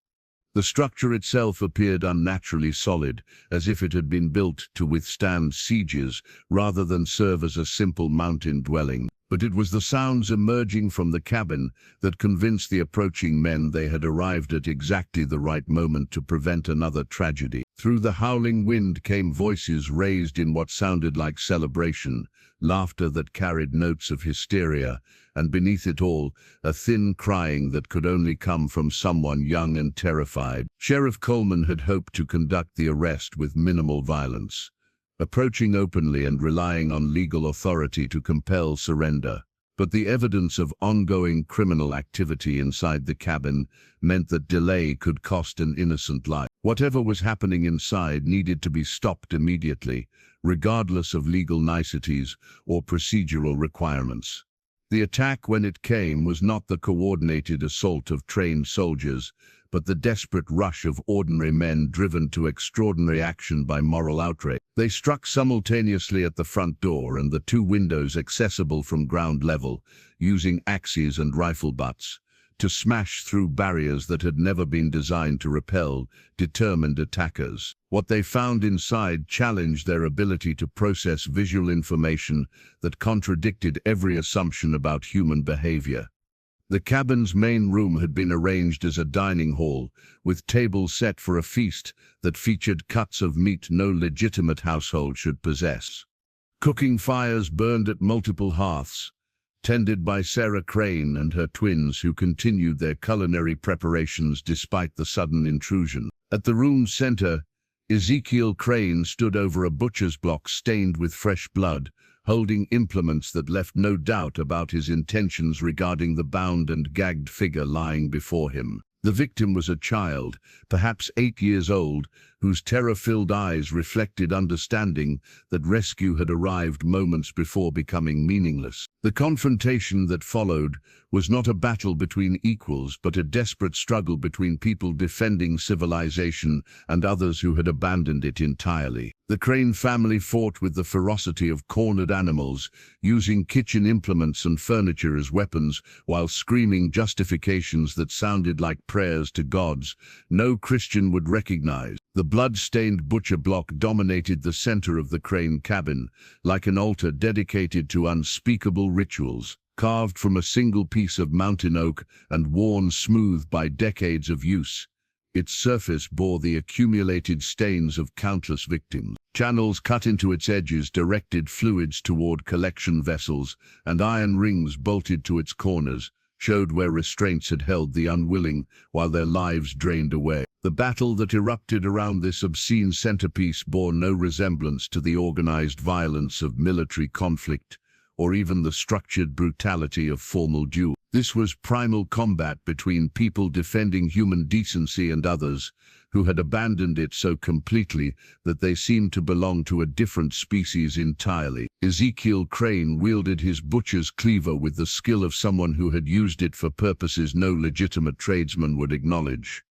The structure itself appeared unnaturally solid, as if it had been built to withstand sieges rather than serve as a simple mountain dwelling. But it was the sounds emerging from the cabin that convinced the approaching men they had arrived at exactly the right moment to prevent another tragedy. Through the howling wind came voices raised in what sounded like celebration, laughter that carried notes of hysteria, and beneath it all, a thin crying that could only come from someone young and terrified. Sheriff Coleman had hoped to conduct the arrest with minimal violence, approaching openly and relying on legal authority to compel surrender. But the evidence of ongoing criminal activity inside the cabin meant that delay could cost an innocent life. Whatever was happening inside needed to be stopped immediately, regardless of legal niceties or procedural requirements. The attack, when it came, was not the coordinated assault of trained soldiers, but the desperate rush of ordinary men driven to extraordinary action by moral outrage. They struck simultaneously at the front door and the two windows accessible from ground level, using axes and rifle butts, to smash through barriers that had never been designed to repel determined attackers. What they found inside challenged their ability to process visual information that contradicted every assumption about human behavior. The cabin's main room had been arranged as a dining hall, with tables set for a feast that featured cuts of meat no legitimate household should possess. Cooking fires burned at multiple hearths, tended by Sarah Crane and her twins, who continued their culinary preparations despite the sudden intrusion. At the room's center, Ezekiel Crane stood over a butcher's block stained with fresh blood, holding implements that left no doubt about his intentions regarding the bound and gagged figure lying before him. The victim was a child, perhaps 8 years old, whose terror-filled eyes reflected understanding that rescue had arrived moments before becoming meaningless. The confrontation that followed was not a battle between equals, but a desperate struggle between people defending civilization and others who had abandoned it entirely. The Crane family fought with the ferocity of cornered animals, using kitchen implements and furniture as weapons, while screaming justifications that sounded like prayers to gods no Christian would recognize. The blood-stained butcher block dominated the center of the Crane cabin, like an altar dedicated to unspeakable rituals, carved from a single piece of mountain oak and worn smooth by decades of use. Its surface bore the accumulated stains of countless victims. Channels cut into its edges directed fluids toward collection vessels, and iron rings bolted to its corners showed where restraints had held the unwilling while their lives drained away. The battle that erupted around this obscene centerpiece bore no resemblance to the organized violence of military conflict or even the structured brutality of formal duel. This was primal combat between people defending human decency and others who had abandoned it so completely that they seemed to belong to a different species entirely. Ezekiel Crane wielded his butcher's cleaver with the skill of someone who had used it for purposes no legitimate tradesman would acknowledge.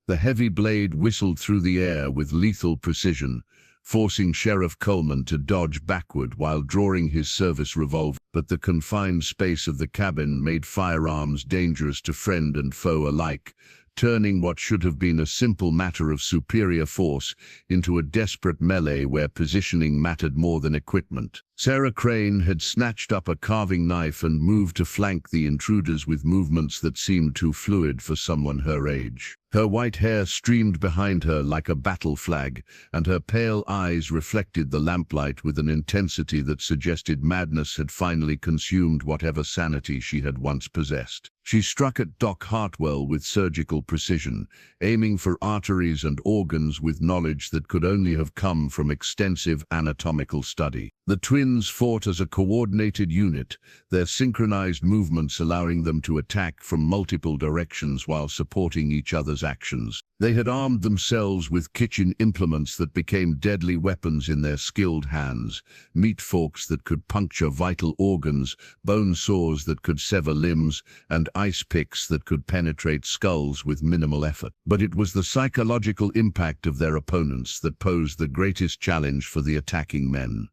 The heavy blade whistled through the air with lethal precision, forcing Sheriff Coleman to dodge backward while drawing his service revolver. But the confined space of the cabin made firearms dangerous to friend and foe alike, turning what should have been a simple matter of superior force into a desperate melee where positioning mattered more than equipment. Sarah Crane had snatched up a carving knife and moved to flank the intruders with movements that seemed too fluid for someone her age. Her white hair streamed behind her like a battle flag, and her pale eyes reflected the lamplight with an intensity that suggested madness had finally consumed whatever sanity she had once possessed. She struck at Doc Hartwell with surgical precision, aiming for arteries and organs with knowledge that could only have come from extensive anatomical study. The twins fought as a coordinated unit, their synchronized movements allowing them to attack from multiple directions while supporting each other's actions. They had armed themselves with kitchen implements that became deadly weapons in their skilled hands, meat forks that could puncture vital organs, bone saws that could sever limbs, and ice picks that could penetrate skulls with minimal effort. But it was the psychological impact of their opponents that posed the greatest challenge for the attacking men.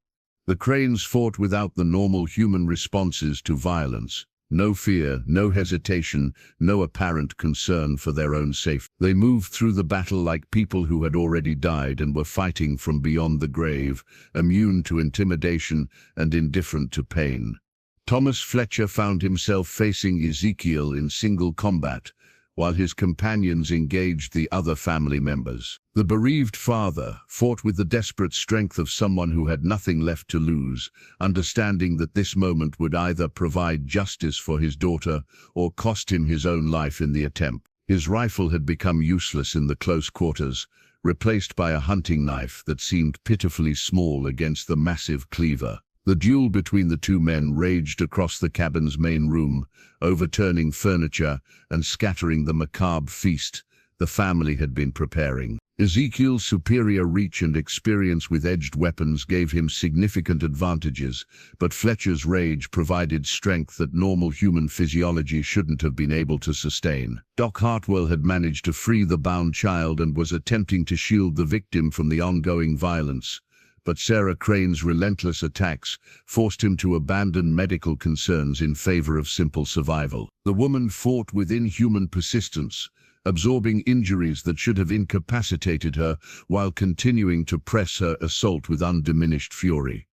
The Cranes fought without the normal human responses to violence. No fear, no hesitation, no apparent concern for their own safety. They moved through the battle like people who had already died and were fighting from beyond the grave, immune to intimidation and indifferent to pain. Thomas Fletcher found himself facing Ezekiel in single combat, while his companions engaged the other family members. The bereaved father fought with the desperate strength of someone who had nothing left to lose, understanding that this moment would either provide justice for his daughter or cost him his own life in the attempt. His rifle had become useless in the close quarters, replaced by a hunting knife that seemed pitifully small against the massive cleaver. The duel between the two men raged across the cabin's main room, overturning furniture and scattering the macabre feast the family had been preparing. Ezekiel's superior reach and experience with edged weapons gave him significant advantages, but Fletcher's rage provided strength that normal human physiology shouldn't have been able to sustain. Doc Hartwell had managed to free the bound child and was attempting to shield the victim from the ongoing violence, but Sarah Crane's relentless attacks forced him to abandon medical concerns in favor of simple survival. The woman fought with inhuman persistence, absorbing injuries that should have incapacitated her while continuing to press her assault with undiminished fury.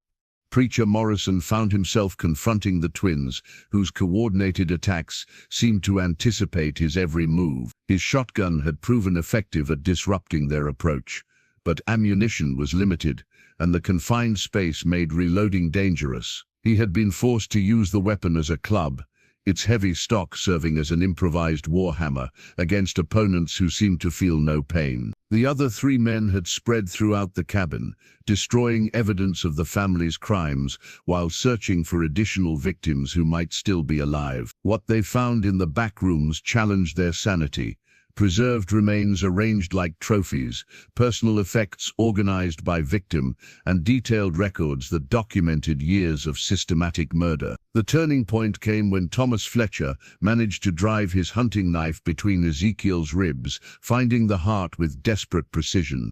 Preacher Morrison found himself confronting the twins, whose coordinated attacks seemed to anticipate his every move. His shotgun had proven effective at disrupting their approach, but ammunition was limited, and the confined space made reloading dangerous. He had been forced to use the weapon as a club, its heavy stock serving as an improvised warhammer against opponents who seemed to feel no pain. The other three men had spread throughout the cabin, destroying evidence of the family's crimes while searching for additional victims who might still be alive. What they found in the back rooms challenged their sanity. Preserved remains arranged like trophies, personal effects organized by victim, and detailed records that documented years of systematic murder. The turning point came when Thomas Fletcher managed to drive his hunting knife between Ezekiel's ribs, finding the heart with desperate precision.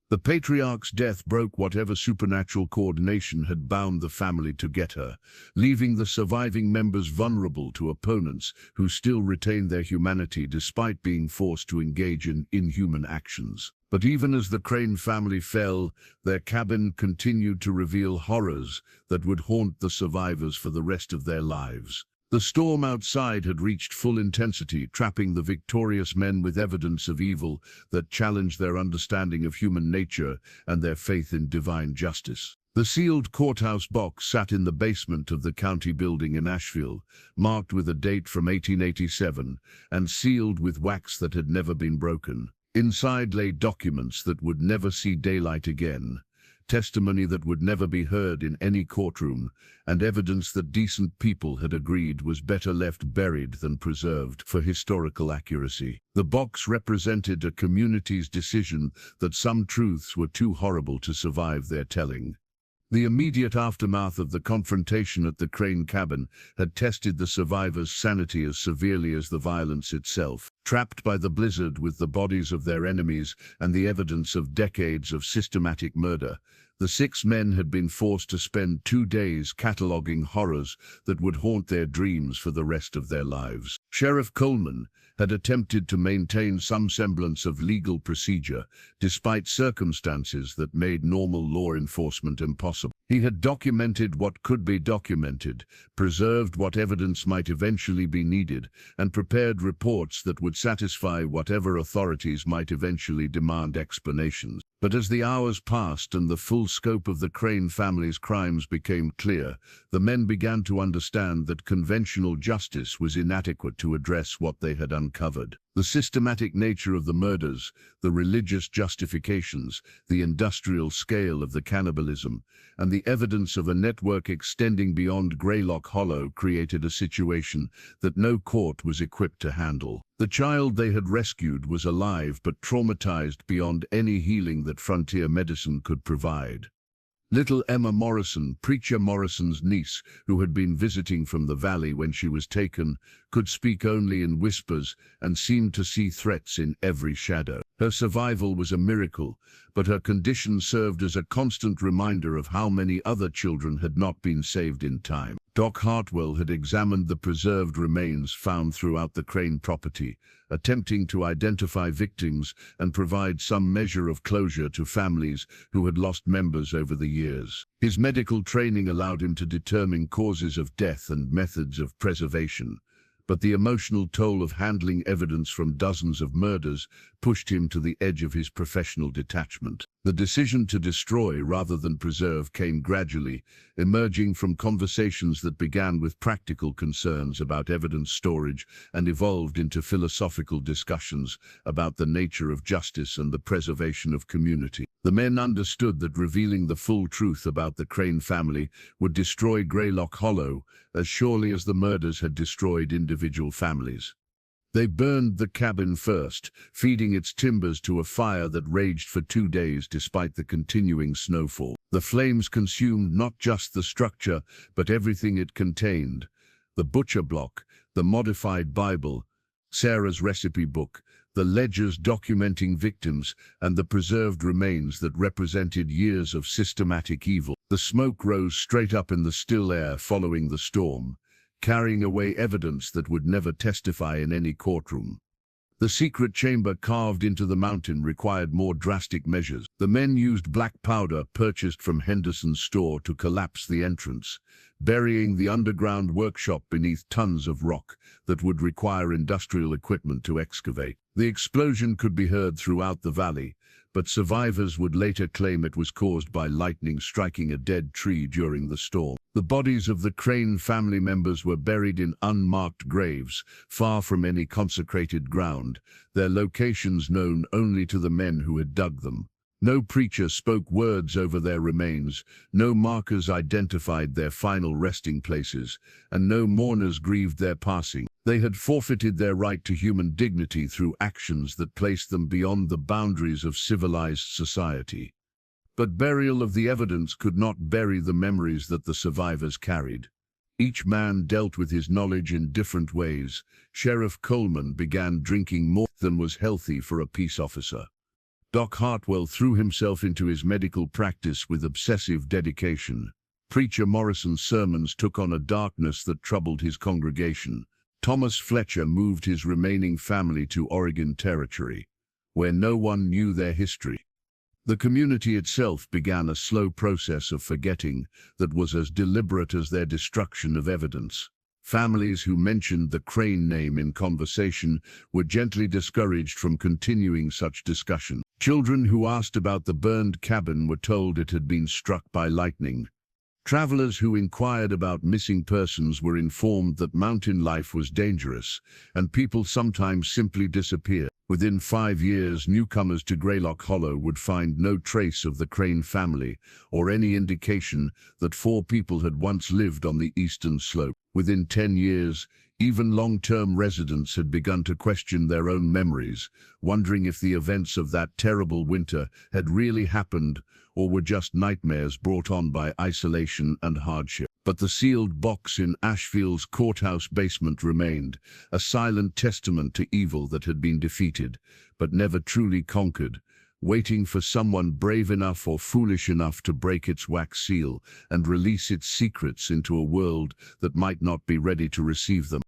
The patriarch's death broke whatever supernatural coordination had bound the family together, leaving the surviving members vulnerable to opponents who still retained their humanity despite being forced to engage in inhuman actions. But even as the Crane family fell, their cabin continued to reveal horrors that would haunt the survivors for the rest of their lives. The storm outside had reached full intensity, trapping the victorious men with evidence of evil that challenged their understanding of human nature and their faith in divine justice. The sealed courthouse box sat in the basement of the county building in Asheville, marked with a date from 1887 and sealed with wax that had never been broken. Inside lay documents that would never see daylight again, testimony that would never be heard in any courtroom, and evidence that decent people had agreed was better left buried than preserved for historical accuracy. The box represented a community's decision that some truths were too horrible to survive their telling. The immediate aftermath of the confrontation at the Crane cabin had tested the survivors' sanity as severely as the violence itself. Trapped by the blizzard with the bodies of their enemies and the evidence of decades of systematic murder, the 6 men had been forced to spend 2 days cataloging horrors that would haunt their dreams for the rest of their lives. Sheriff Coleman had attempted to maintain some semblance of legal procedure, despite circumstances that made normal law enforcement impossible. He had documented what could be documented, preserved what evidence might eventually be needed, and prepared reports that would satisfy whatever authorities might eventually demand explanations. But as the hours passed and the full scope of the Crane family's crimes became clear, the men began to understand that conventional justice was inadequate to address what they had uncovered. The systematic nature of the murders, the religious justifications, the industrial scale of the cannibalism, and the evidence of a network extending beyond Greylock Hollow created a situation that no court was equipped to handle. The child they had rescued was alive but traumatized beyond any healing that frontier medicine could provide. Little Emma Morrison, Preacher Morrison's niece, who had been visiting from the valley when she was taken, could speak only in whispers and seemed to see threats in every shadow. Her survival was a miracle, but her condition served as a constant reminder of how many other children had not been saved in time. Doc Hartwell had examined the preserved remains found throughout the Crane property, attempting to identify victims and provide some measure of closure to families who had lost members over the years. His medical training allowed him to determine causes of death and methods of preservation, but the emotional toll of handling evidence from dozens of murders pushed him to the edge of his professional detachment. The decision to destroy rather than preserve came gradually, emerging from conversations that began with practical concerns about evidence storage and evolved into philosophical discussions about the nature of justice and the preservation of community. The men understood that revealing the full truth about the Crane family would destroy Greylock Hollow as surely as the murders had destroyed individual families. They burned the cabin first, feeding its timbers to a fire that raged for 2 days despite the continuing snowfall. The flames consumed not just the structure, but everything it contained: the butcher block, the modified Bible, Sarah's recipe book, the ledgers documenting victims, and the preserved remains that represented years of systematic evil. The smoke rose straight up in the still air following the storm, carrying away evidence that would never testify in any courtroom. The secret chamber carved into the mountain required more drastic measures. The men used black powder purchased from Henderson's store to collapse the entrance, burying the underground workshop beneath tons of rock that would require industrial equipment to excavate. The explosion could be heard throughout the valley, but survivors would later claim it was caused by lightning striking a dead tree during the storm. The bodies of the Crane family members were buried in unmarked graves, far from any consecrated ground, their locations known only to the men who had dug them. No preacher spoke words over their remains, no markers identified their final resting places, and no mourners grieved their passing. They had forfeited their right to human dignity through actions that placed them beyond the boundaries of civilized society. But burial of the evidence could not bury the memories that the survivors carried. Each man dealt with his knowledge in different ways. Sheriff Coleman began drinking more than was healthy for a peace officer. Doc Hartwell threw himself into his medical practice with obsessive dedication. Preacher Morrison's sermons took on a darkness that troubled his congregation. Thomas Fletcher moved his remaining family to Oregon Territory, where no one knew their history. The community itself began a slow process of forgetting that was as deliberate as their destruction of evidence. Families who mentioned the Crane name in conversation were gently discouraged from continuing such discussion. Children who asked about the burned cabin were told it had been struck by lightning. Travelers who inquired about missing persons were informed that mountain life was dangerous, and people sometimes simply disappeared. Within 5 years, newcomers to Greylock Hollow would find no trace of the Crane family, or any indication that 4 people had once lived on the eastern slope. Within 10 years, even long-term residents had begun to question their own memories, wondering if the events of that terrible winter had really happened or were just nightmares brought on by isolation and hardship. But the sealed box in Asheville's courthouse basement remained, a silent testament to evil that had been defeated, but never truly conquered, waiting for someone brave enough or foolish enough to break its wax seal and release its secrets into a world that might not be ready to receive them.